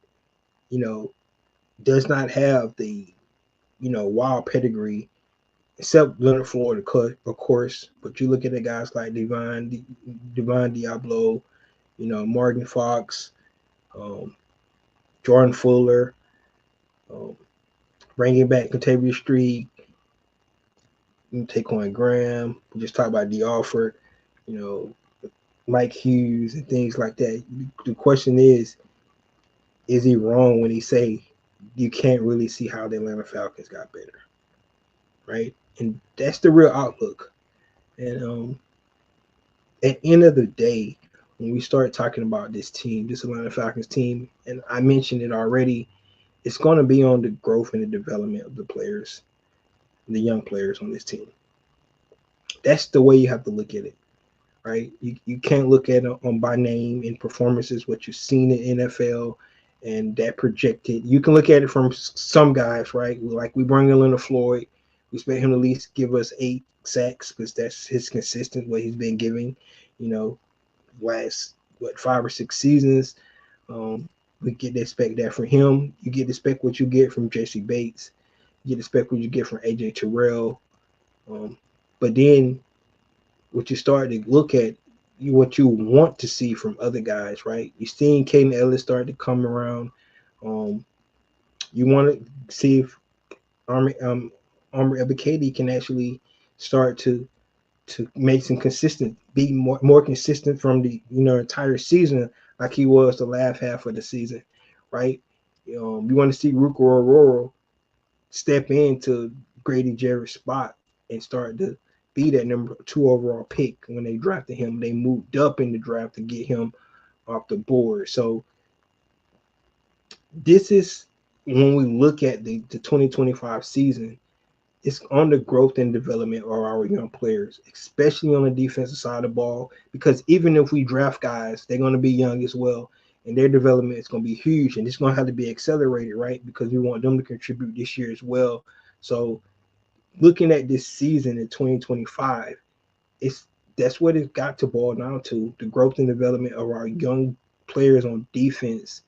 you know does not have the wild pedigree, except Leonard Floyd, of course. But you look at the guys like Divine Diablo, Morgan Fox, um, Jordan Fuller, um, bringing back Contavious Street, Taquan Graham. We just talked about D. Alford, you know, Mike Hughes and things like that. The question is he wrong when he say you can't really see how the Atlanta Falcons got better, right? And that's the real outlook. And at the end of the day, when we start talking about this team, this Atlanta Falcons team, and I mentioned it already, it's going to be on the growth and the development of the players, the young players on this team. That's the way you have to look at it, right? You can't look at it on by name and performances, what you've seen in NFL and that projected. You can look at it from some guys, right? Like we bring in Leonard Floyd. We expect him to at least give us 8 sacks because that's his consistent what he's been giving, you know, last 5 or 6 seasons. Um, we get to expect that from him. You get to expect what you get from Jesse Bates. You get to expect what you get from AJ Terrell. But then what you start to look at, what you want to see from other guys, right? You're seeing Caden Ellis start to come around. Um, you want to see if Armory Ebiketie can actually start to make some consistent, be more consistent from the entire season like he was the last half of the season, right? You want to see Ruko Aurora step into Grady Jarrett's spot and start to be that number 2 overall pick. When they drafted him, they moved up in the draft to get him off the board. So this is when we look at the 2025 season, it's on the growth and development of our young players, especially on the defensive side of the ball. Because even if we draft guys, they're going to be young as well, and their development is going to be huge, and it's going to have to be accelerated, right? Because we want them to contribute this year as well. So, looking at this season in 2025, that's what it got to boil down to: the growth and development of our young players on defense.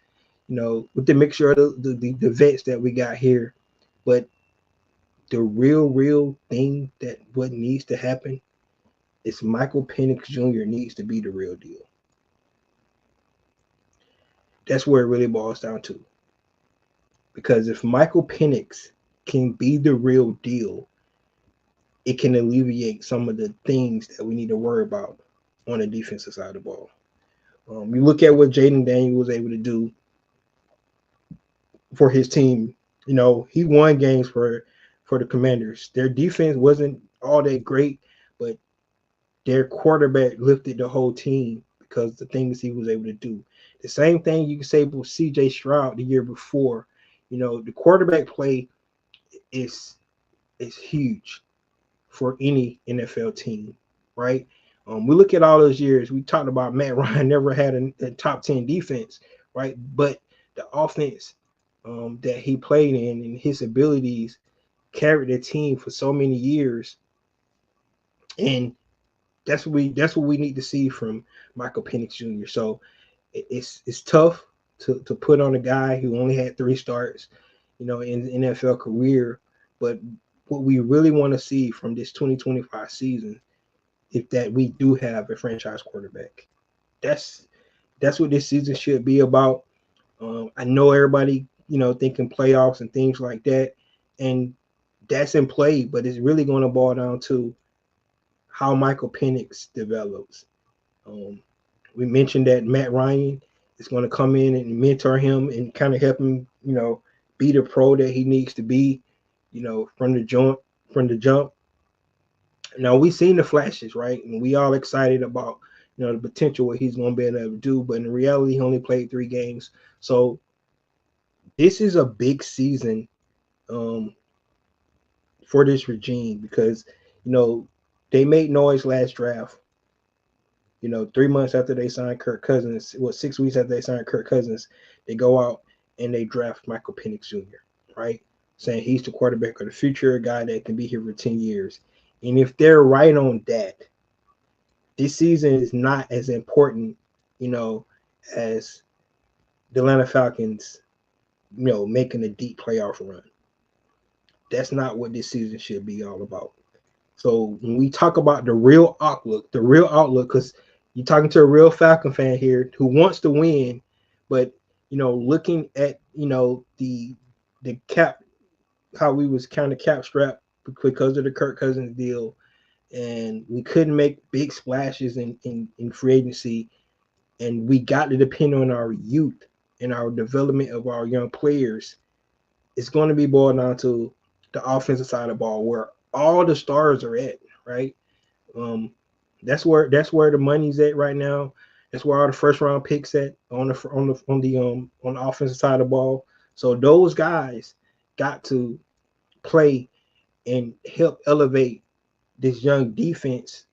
With the mixture of the vets that we got here, but the real thing that what needs to happen is Michael Penix Jr. needs to be the real deal. That's where it really boils down to. Because if Michael Penix can be the real deal, it can alleviate some of the things that we need to worry about on the defensive side of the ball. You look at what Jaden Daniel was able to do for his team. He won games for the Commanders. Their defense wasn't all that great, but their quarterback lifted the whole team because the things he was able to do. The same thing you can say with C.J. Stroud the year before. The quarterback play is huge for any NFL team, right? We look at all those years. We talked about Matt Ryan never had a top 10 defense, right? But the offense that he played in and his abilities carried the team for so many years, and that's what we need to see from Michael Penix Jr. So it's tough to put on a guy who only had 3 starts, in the NFL career. But what we really want to see from this 2025 season is that we do have a franchise quarterback. That's what this season should be about. I know everybody, thinking playoffs and things like that, and that's in play, but it's really going to boil down to how Michael Penix develops. We mentioned that Matt Ryan is going to come in and mentor him and kind of help him, be the pro that he needs to be, from the jump. Now we've seen the flashes, right? And we all excited about the potential what he's going to be able to do. But in reality, he only played 3 games. So this is a big season um, for this regime because, they made noise last draft. 3 months after they signed Kirk Cousins, 6 weeks after they signed Kirk Cousins, they go out and they draft Michael Penix Jr., right? Saying he's the quarterback of the future, a guy that can be here for 10 years. And if they're right on that, this season is not as important, as the Atlanta Falcons, making a deep playoff run. That's not what this season should be all about. So when we talk about the real outlook, because you're talking to a real Falcon fan here who wants to win, but looking at the cap, how we was kind of cap strapped because of the Kirk Cousins deal, and we couldn't make big splashes in free agency, and we got to depend on our youth and our development of our young players. It's going to be boiled down to the offensive side of the ball where all the stars are at, right? Um, that's where the money's at right now. That's where all the first round picks at on the offensive side of the ball. So those guys got to play and help elevate this young defense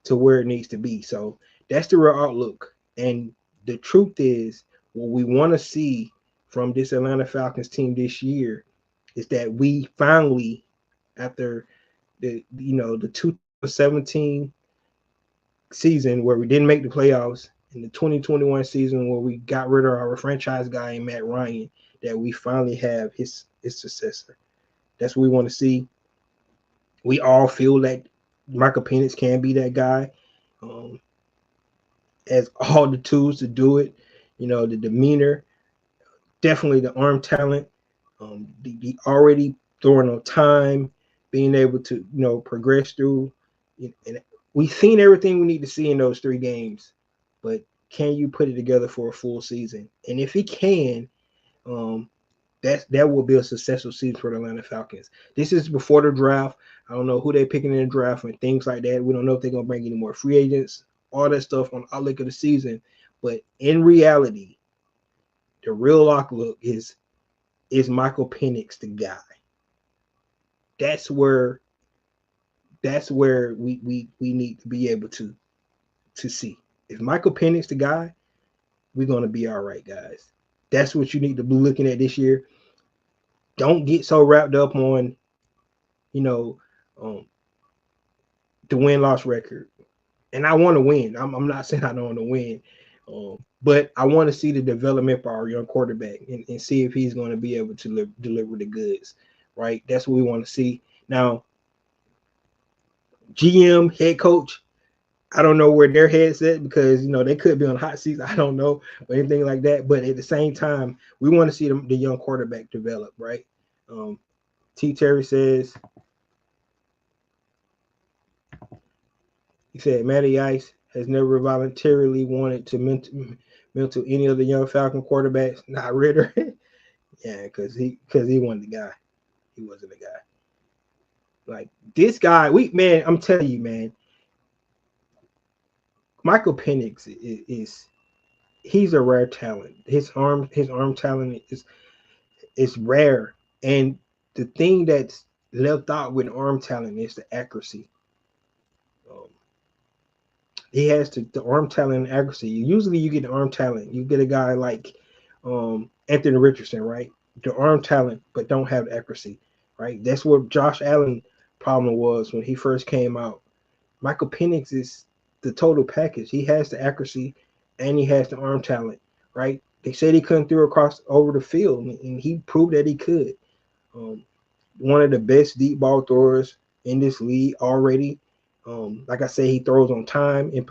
to where it needs to be. So that's the real outlook. And the truth is, what we want to see from this Atlanta Falcons team this year is that we finally, after the 2017 season where we didn't make the playoffs, and the 2021 season where we got rid of our franchise guy in Matt Ryan, that we finally have his successor. That's what we want to see. We all feel that Michael Penix can be that guy. Um, has all the tools to do it. The demeanor, definitely the arm talent, the already throwing on time, being able to progress through. And we've seen everything we need to see in those 3 games, but can you put it together for a full season? And if he can, um, that will be a successful season for the Atlanta Falcons. This is before the draft. I don't know who they're picking in the draft and things like that. We don't know if they're gonna bring any more free agents, all that stuff on outlook of the season. But in reality, the real outlook is Michael Penix the guy? That's where we need to be able to see. If Michael Penix the guy, we're gonna be all right, guys. That's what you need to be looking at this year. Don't get so wrapped up on, um, the win-loss record. And I want to win. I'm not saying I don't want to win, but I want to see the development for our young quarterback and see if he's going to be able to deliver the goods, right? That's what we want to see. Now, GM, head coach, I don't know where their head's at because they could be on hot seats. I don't know or anything like that. But at the same time, we want to see the young quarterback develop, right? T. Terry says, he said Matty Ice has never voluntarily wanted to mentor any of the young Falcon quarterbacks. Not Ritter. Yeah, because he wasn't the guy. He wasn't the guy. Like this guy, I'm telling you, man, Michael Penix is he's a rare talent. His arm talent is rare. And the thing that's left out with arm talent is the accuracy. Um, he has the arm talent and accuracy. Usually you get the arm talent. You get a guy like Anthony Richardson, right? The arm talent, but don't have accuracy, right? That's what Josh Allen problem was when he first came out. Michael Penix is the total package. He has the accuracy and he has the arm talent, right? They said he couldn't throw across over the field, and he proved that he could. One of the best deep ball throwers in this league already. Like I say, he throws on time and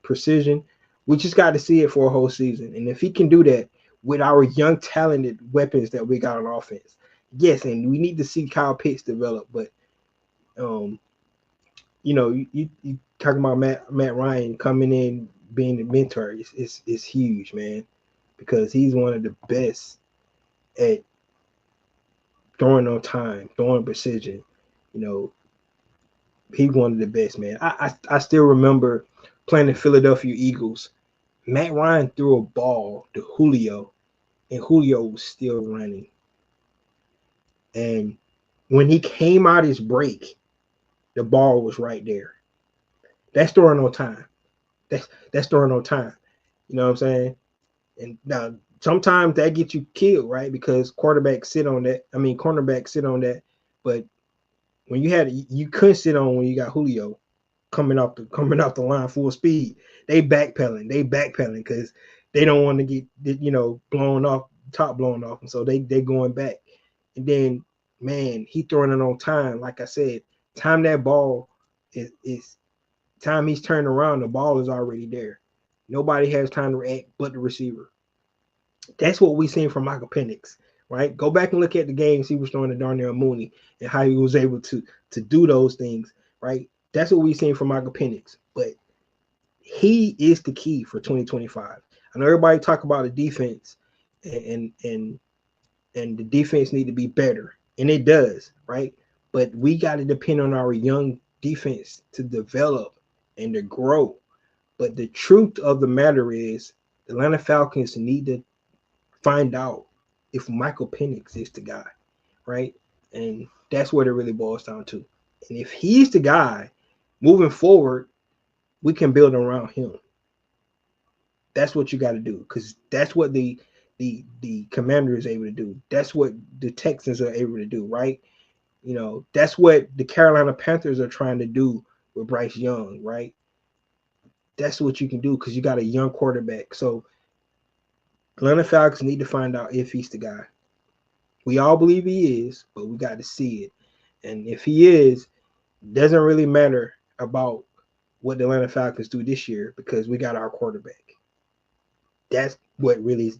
precision. We just got to see it for a whole season. And if he can do that with our young, talented weapons that we got on offense, yes, and we need to see Kyle Pitts develop. But, you talking about Matt Ryan coming in being the mentor is huge, man, because he's one of the best at throwing on time, throwing precision. He's one of the best, man. I still remember playing the Philadelphia Eagles. Matt Ryan threw a ball to Julio, and Julio was still running. And when he came out his break, the ball was right there. That's throwing on time. That's throwing on time. You know what I'm saying? And now sometimes that gets you killed, right? Because quarterbacks sit on that. I mean, cornerbacks sit on that. But when you couldn't sit on when you got Julio coming off the line full speed. They backpedaling because they don't want to get blown off, top blown off, and so they going back. And then man, he throwing it on time. Like I said, time that ball is time he's turned around, the ball is already there. Nobody has time to react but the receiver. That's what we seen from Michael Penix, right? Go back and look at the games he was throwing to Darnell Mooney and how he was able to do those things, right? That's what we seen from Michael Penix. But he is the key for 2025. I know everybody talk about the defense and the defense need to be better, and it does, right? But we got to depend on our young defense to develop and to grow. But the truth of the matter is, the Atlanta Falcons need to find out if Michael Penix is the guy, right? And that's what it really boils down to. And if he's the guy moving forward, we can build around him. That's what you got to do, because that's what the Commander is able to do. That's what the Texans are able to do, right? You know, that's what the Carolina Panthers are trying to do with Bryce Young, right? That's what you can do because you got a young quarterback. So Atlanta Falcons need to find out if he's the guy. We all believe he is, but we got to see it. And if he is, it doesn't really matter about what the Atlanta Falcons do this year because we got our quarterback. That's really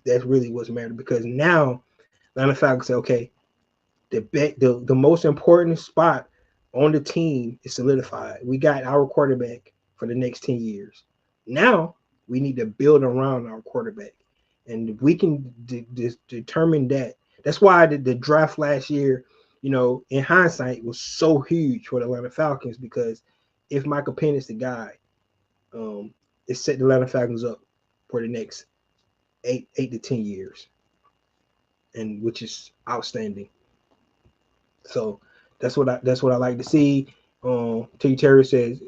what's mattering, because now Atlanta Falcons say, okay, the most important spot on the team is solidified. We got our quarterback for the next 10 years. Now we need to build around our quarterback. And if we can determine that, that's why the draft last year, in hindsight, was so huge for the Atlanta Falcons, because if Michael Penix is the guy, it set the Atlanta Falcons up for the next 8 to 10 years, and which is outstanding. So that's what I like to see. T. Terry says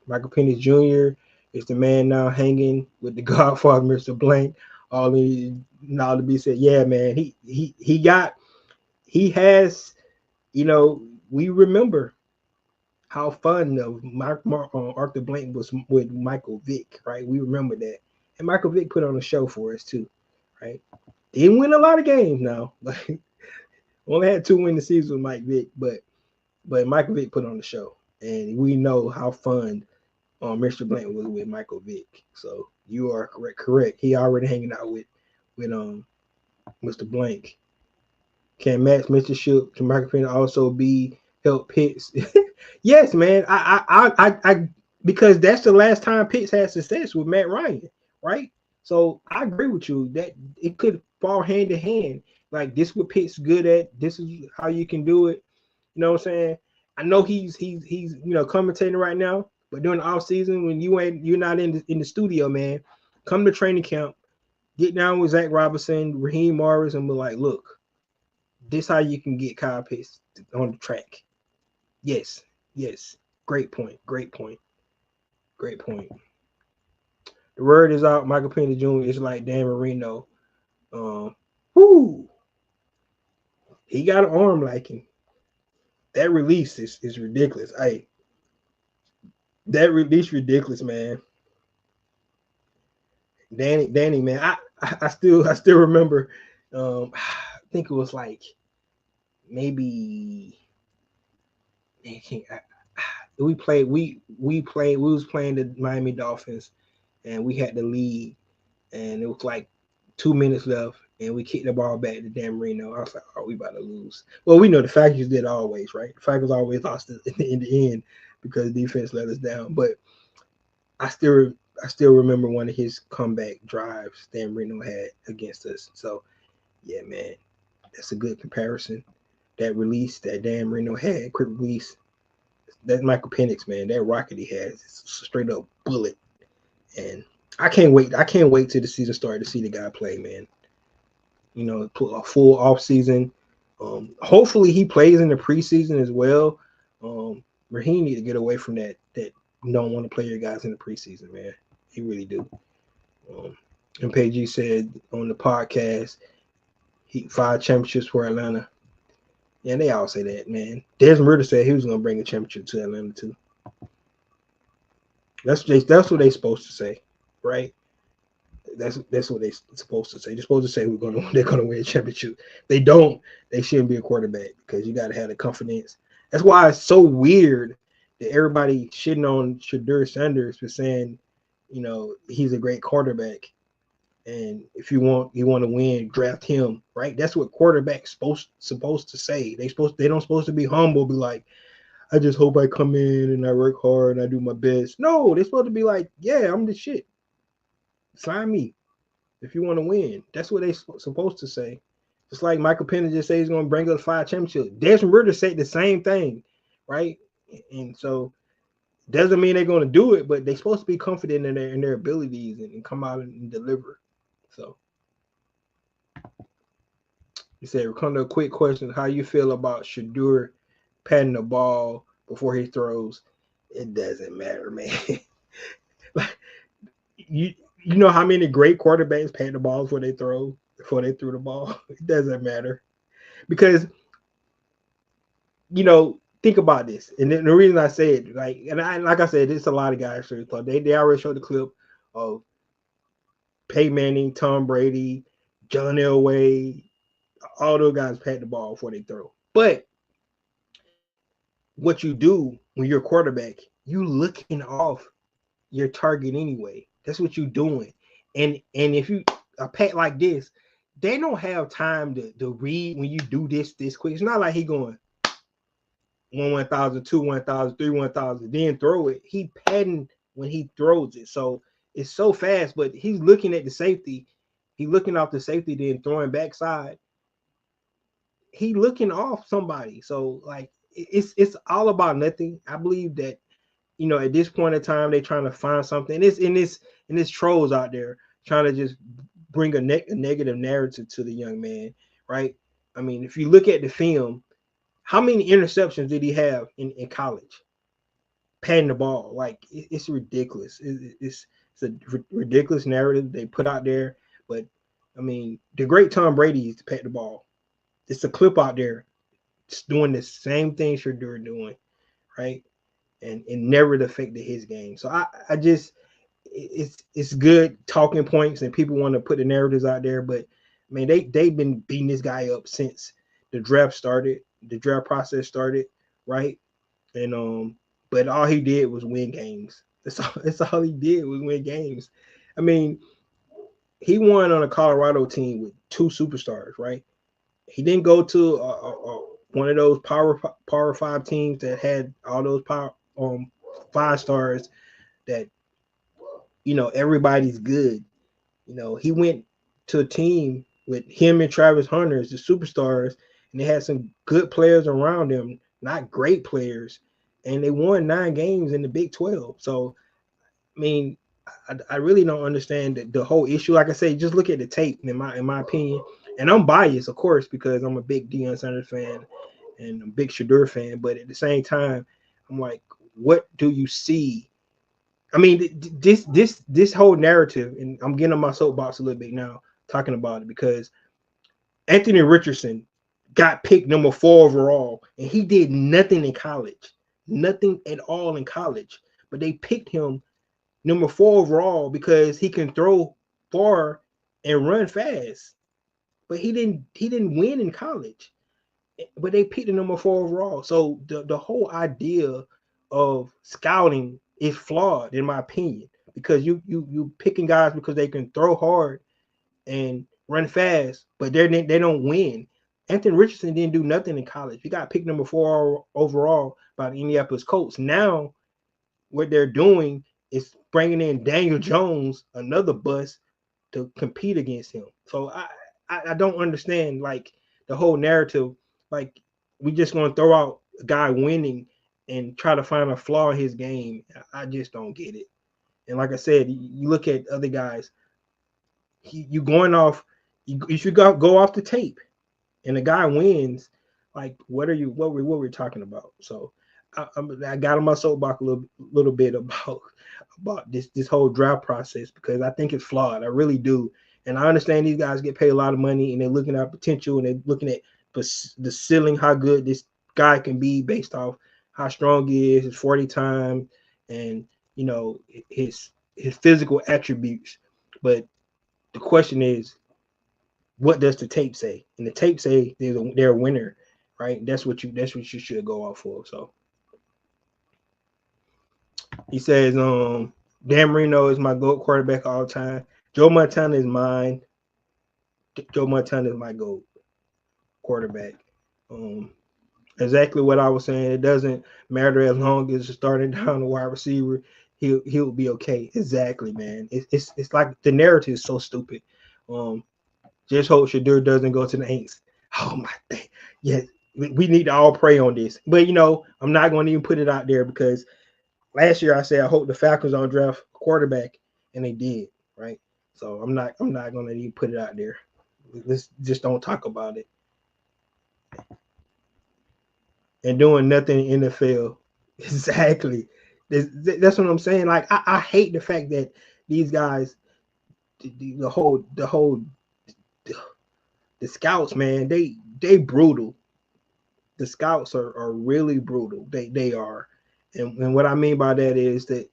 Michael Penix Jr. is the man now, hanging with the Godfather, Mr. Blank. All to be said, yeah, man. He has, we remember how fun of Arthur Blank was with Michael Vick, right? We remember that, and Michael Vick put on a show for us too, right? Didn't win a lot of games now, like only had 2 winning seasons with Mike Vick, but Michael Vick put on the show, and we know how fun Mr. Blank was with Michael Vick. So you are correct. He already hanging out with Mr. Blank. Can Max Mr. Shook to Michael Penix also be help Pitts? Yes, man. I because that's the last time Pitts had success with Matt Ryan, right? So I agree with you that it could fall hand in hand. Like, this what Pitts good at. This is how you can do it. You know what I'm saying? I know he's commentating right now, but during the off season, when you're not in the studio, man, come to training camp, get down with Zach Robinson, Raheem Morris, and be like, look, this how you can get Kyle Pitts on the track. Yes. Great point. The word is out. Michael Penix Jr. is like Dan Marino. He got an arm like him. That release is ridiculous. That release ridiculous, man. Danny, man. I still remember. I think it was like maybe we was playing the Miami Dolphins, and we had the lead, and it was like 2 minutes left, and we kicked the ball back to Dan Marino. I was like, we about to lose. Well, we know the Falcons did always, right? The Falcons always lost in the end because defense let us down. But I still remember one of his comeback drives Dan Marino had against us. So, yeah, man, that's a good comparison. That release that Dan Marino had, quick release, that Michael Penix, man, that rocket he has, it's a straight up bullet. And I can't wait. I can't wait till the season starts to see the guy play, man. Put a full off season. Hopefully he plays in the preseason as well. Raheem need to get away from that. That you don't want to play your guys in the preseason, man. He really do. MPG said on the podcast, he 5 championships for Atlanta. Yeah, they all say that, man. Desmond Ritter said he was going to bring a championship to Atlanta too. That's what they supposed to say, right? That's what they supposed to say. They're supposed to say they're gonna win a championship. They don't. They shouldn't be a quarterback because you got to have the confidence. That's why it's so weird that everybody shitting on Shadur Sanders for saying, he's a great quarterback. And if you want to win, draft him, right? That's what quarterbacks supposed to say. They don't supposed to be humble, be like, I just hope I come in and I work hard and I do my best. No, they're supposed to be like, yeah, I'm the shit. Sign me if you want to win. That's what they supposed to say. Just like Michael Penner just said he's going to bring us 5 championships. Desmond Ritter said the same thing, right? And so doesn't mean they're going to do it, but they're supposed to be confident in their abilities and come out and deliver. So he said, come to a quick question. How you feel about Shadur patting the ball before he throws? It doesn't matter, man. Like, you know how many great quarterbacks pat the ball before they threw the ball? It doesn't matter. Because, think about this. And the reason I say it, like I said, there's a lot of guys for the club. They already showed the clip of Peyton Manning, Tom Brady, John Elway, all those guys pat the ball before they throw. But what you do when you're a quarterback, you looking off your target anyway. That's what you're doing. And if you a pat like this, they don't have time to read when you do this quick. It's not like he going 1,000, 2, 1,000, 3, 1,000, then throw it. He patting when he throws it. So it's so fast, but he's looking at the safety. He's looking off the safety, then throwing backside. He looking off somebody. So like it's all about nothing. I believe that at this point in time they're trying to find something. It's trolls out there trying to just bring a negative narrative to the young man, right? I mean, if you look at the film, how many interceptions did he have in college? Patting the ball, like it's ridiculous. It's a ridiculous narrative they put out there. But I mean, the great Tom Brady used to pat the ball. It's a clip out there. It's doing the same things you're doing, right? And it never affected his game. So I just it's good talking points and people want to put the narratives out there, but I mean they've been beating this guy up since the draft process started, right? And but all he did was win games. That's all he did was win games. I mean, he won on a Colorado team with 2 superstars, right? He didn't go to one of those power 5 teams that had all those 5 stars that everybody's good. He went to a team with him and Travis Hunter as the superstars, and they had some good players around them, not great players, and they won 9 games in the Big 12. So, I mean, I really don't understand the whole issue. Like I say, just look at the tape. In my opinion, and I'm biased, of course, because I'm a big Deion Sanders fan and a big Shadur fan. But at the same time, I'm like, what do you see? I mean, this whole narrative, and I'm getting on my soapbox a little bit now talking about it, because Anthony Richardson got picked number 4 overall, and he did nothing in college, nothing at all in college. But they picked him number 4 overall because he can throw far and run fast. But he didn't win in college. But they picked him number 4 overall. So the whole idea of scouting is flawed, in my opinion, because you picking guys because they can throw hard and run fast, but they don't win. Anthony Richardson didn't do nothing in college. He got picked number 4 overall by the Indianapolis Colts. Now what they're doing is bringing in Daniel Jones, another bust, to compete against him. So I don't understand like the whole narrative. Like, we just going to throw out a guy winning and try to find a flaw in his game. I just don't get it. And like I said, you look at other guys, you going off, you should go off the tape, and the guy wins. Like, what we're talking about? So I got on my soapbox a little bit about this whole draft process, because I think it's flawed. I really do. And I understand these guys get paid a lot of money, and they're looking at potential, and they're looking at the ceiling, how good this guy can be based off how strong he is, his 40 time, and his physical attributes. But the question is, what does the tape say? And the tape say they're a winner, right? That's what you should go off for. So he says, Dan Marino is my GOAT quarterback all the time. Joe Montana is mine. Joe Montana is my GOAT quarterback. Exactly what I was saying. It doesn't matter as long as you're starting down the wide receiver. He'll be okay. Exactly, man. It's like the narrative is so stupid. Just hope Shadur doesn't go to the Aints. Oh my thing. Yeah, we need to all pray on this. But I'm not going to even put it out there, because last year I said I hope the Falcons don't draft a quarterback, and they did, right? So I'm not going to even put it out there. Let's just don't talk about it. And doing nothing in the NFL. Exactly. That's what I'm saying. Like, I hate the fact that these guys, the scouts, man, they brutal. The scouts are really brutal. They are. And what I mean by that is that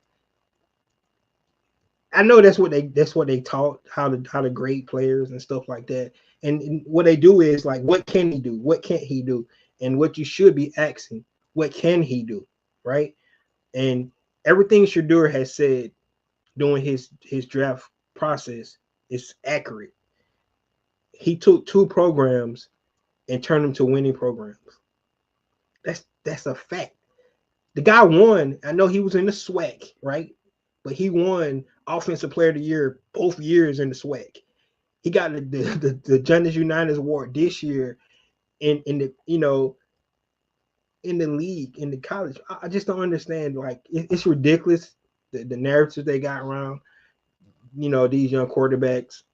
I know that's what they taught, how to grade players and stuff like that. And what they do is, like, what can he do? What can't he do? And what you should be asking, what can he do? Right? And everything Shadur has said during his draft process is accurate. He took two programs and turned them to winning programs. That's a fact. The guy won. I know he was in the SWAC, right? But he won Offensive Player of the Year both years in the SWAC. He got the Jonas Unitas Award this year in the in the league, in the college. I just don't understand. Like, it's ridiculous, the narratives they got around these young quarterbacks.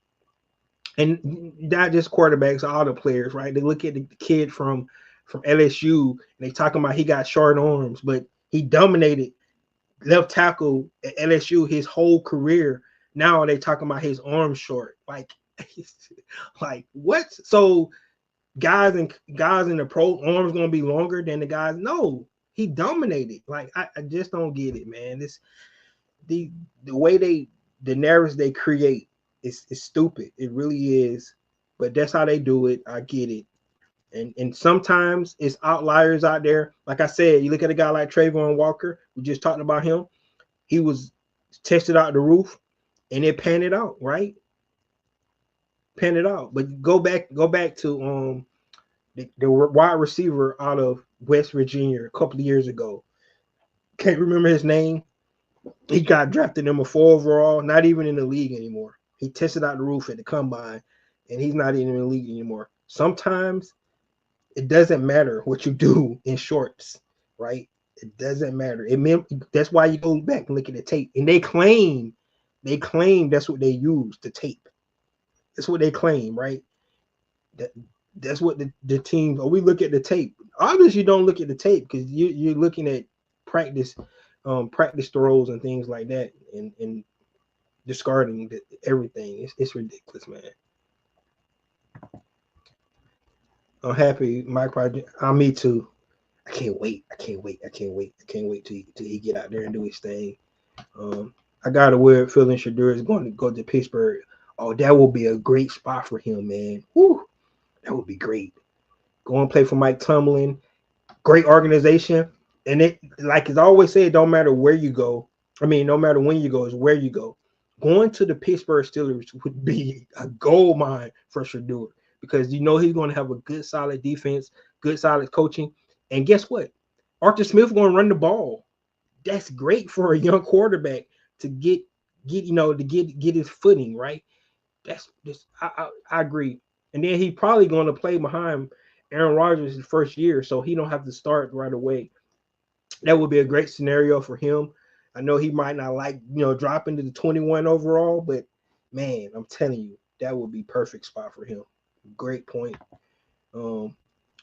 And not just quarterbacks, all the players, right? They look at the kid from LSU, and they talking about he got short arms, but he dominated left tackle at LSU his whole career. Now they talking about his arms short. Like, like what? So guys in the pro arms gonna be longer than the guys? No, he dominated. Like, I just don't get it, man. This the way the narratives they create is stupid. It really is. But that's how they do it. I get it. And sometimes it's outliers out there. Like I said, you look at a guy like Trayvon Walker. We just talked about him. He was tested out the roof, and it panned out, right? Panned it out. But go back to the wide receiver out of West Virginia a couple of years ago. Can't remember his name. He got drafted number 4 overall, not even in the league anymore. He tested out the roof at the combine, and he's not even in the league anymore. Sometimes it doesn't matter what you do in shorts, right? It doesn't matter. That's why you go back and look at the tape. And they claim that's what they use, the tape. That's what they claim, right? That's what the teams. Or we look at the tape. Obviously, you don't look at the tape because you're looking at practice throws and things like that, and discarding everything. It's ridiculous, man. I'm happy, Mike Project. Me too. I can't wait till he get out there and do his thing. I got a weird feeling Shadur is going to go to Pittsburgh. Oh, that will be a great spot for him, man. Woo, that would be great. Go and play for Mike Tomlin. Great organization. And it, like it's always said, don't matter where you go. I mean, no matter when you go, is where you go. Going to the Pittsburgh Steelers would be a gold mine for Shadur, because he's going to have a good, solid defense, good, solid coaching. And guess what? Arthur Smith going to run the ball. That's great for a young quarterback to get his footing, right? I agree. And then he probably going to play behind Aaron Rodgers his first year, so he don't have to start right away. That would be a great scenario for him. I know he might not like, dropping to the 21 overall, but man, I'm telling you, that would be perfect spot for him. Great point. Um,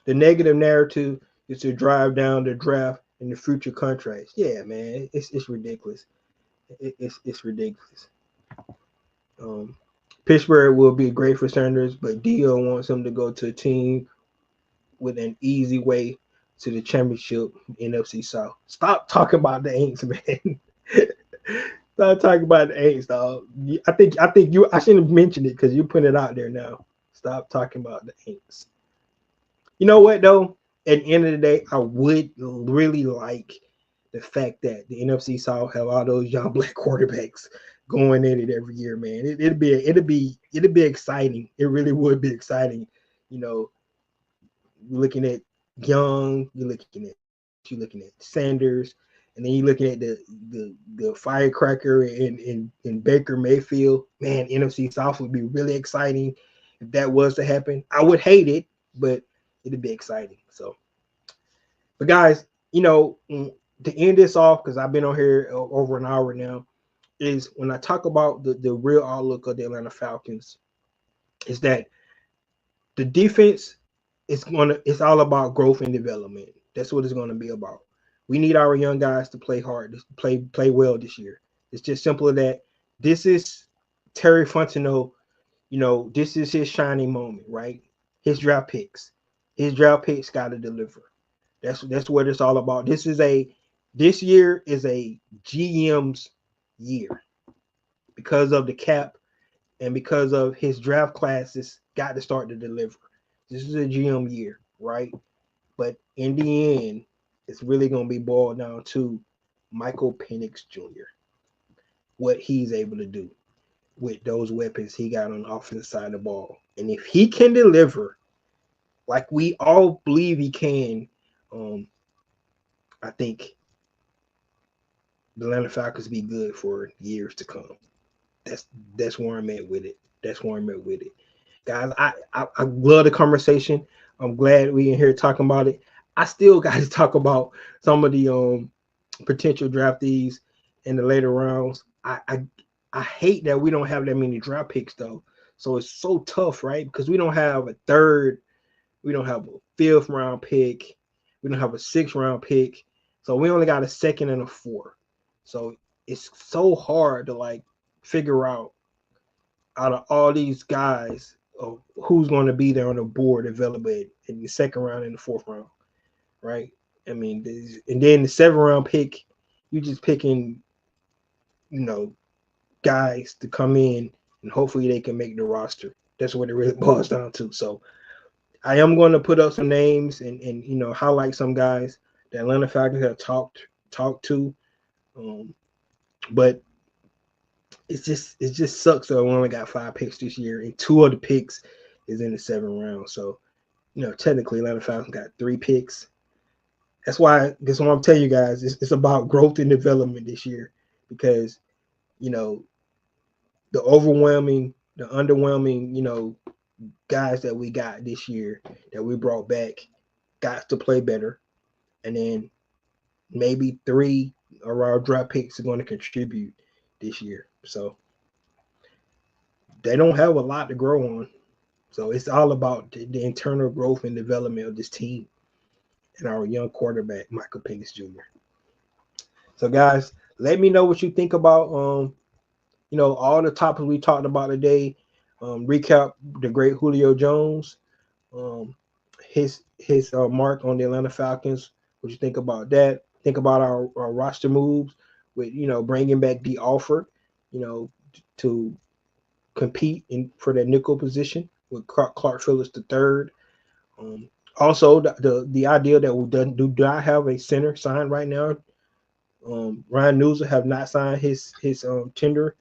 the negative narrative is to drive down the draft and the future contracts. Yeah, man, it's ridiculous. It's ridiculous. Um, Pittsburgh will be great for Sanders, but Dio wants him to go to a team with an easy way to the championship NFC South. Stop talking about the Aints, man. Stop talking about the Aints, dog. I think you. I shouldn't have mentioned it because you put it out there now. Stop talking about the Aints. You know what though? At the end of the day, I would really like the fact that the NFC South have all those young black quarterbacks going in it every year, man. It'd be exciting. It really would be exciting. You know, you're looking at Young, you're looking at Sanders, and then you're looking at the firecracker in Baker Mayfield. Man, NFC South would be really exciting if that was to happen. I would hate it, but it'd be exciting. So, but guys, to end this off, because I've been on here over an hour now, is when I talk about the real outlook of the Atlanta Falcons, is that the defense it's all about growth and development. That's what it's gonna be about. We need our young guys to play hard, to play well this year. It's just simple as that. This is Terry Fontenot, this is his shining moment, right? His draft picks. His draft picks gotta deliver. That's what it's all about. This year is a GM's year because of the cap and because of his draft classes got to start to deliver. This is a GM year, right? But in the end, it's really going to be boiled down to Michael Penix Jr., what he's able to do with those weapons he got on the offensive side of the ball. And if he can deliver like we all believe he can, I think the Atlanta Falcons be good for years to come. That's where I'm at with it. That's where I'm at with it. Guys, I love the conversation. I'm glad we in here talking about it. I still got to talk about some of the potential draftees in the later rounds. I hate that we don't have that many draft picks though. So it's so tough, right? Because we don't have a third, we don't have a fifth round pick, we don't have a sixth round pick. So we only got a second and a fourth. So it's so hard to like figure out of all these guys who's going to be there on the board available in the second round and the fourth round, right? I mean, and then the seventh round pick, you just picking, guys to come in and hopefully they can make the roster. That's what it really boils down to. So I am going to put up some names and highlight some guys that Atlanta Falcons have talked to, but it just sucks that we only got 5 picks this year, and 2 of the picks is in the 7th round. So, technically Atlanta Falcons got 3 picks. That's why what I'm telling you guys. It's about growth and development this year because, the underwhelming, guys that we got this year that we brought back got to play better, and then maybe 3 of our draft picks are going to contribute this year. So they don't have a lot to grow on. So it's all about the internal growth and development of this team and our young quarterback, Michael Penix Jr. So guys, let me know what you think about all the topics we talked about today. Recap the great Julio Jones, his mark on the Atlanta Falcons. What you think about that? Think about our roster moves with bringing back D. Alford, to compete for that nickel position with Clark Phillips III. Also, the idea that we do not have a center signed right now. Ryan Newsom have not signed his tender,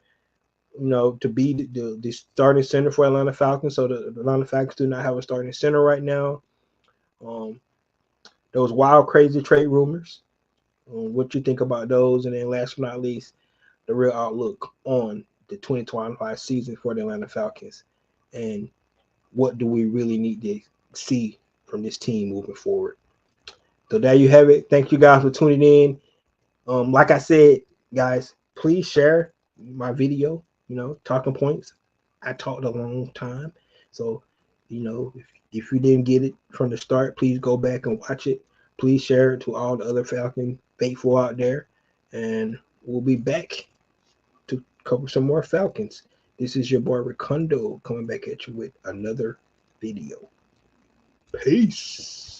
to be the starting center for Atlanta Falcons. So the Atlanta Falcons do not have a starting center right now. Those wild, crazy trade rumors. What you think about those? And then last but not least, the real outlook on the 2025 season for the Atlanta Falcons. And what do we really need to see from this team moving forward? So there you have it. Thank you guys for tuning in. Like I said, guys, please share my video, talking points. I talked a long time. So, if you didn't get it from the start, please go back and watch it. Please share it to all the other Falcon faithful out there. And we'll be back to cover some more Falcons. This is your boy Ricondo coming back at you with another video. Peace.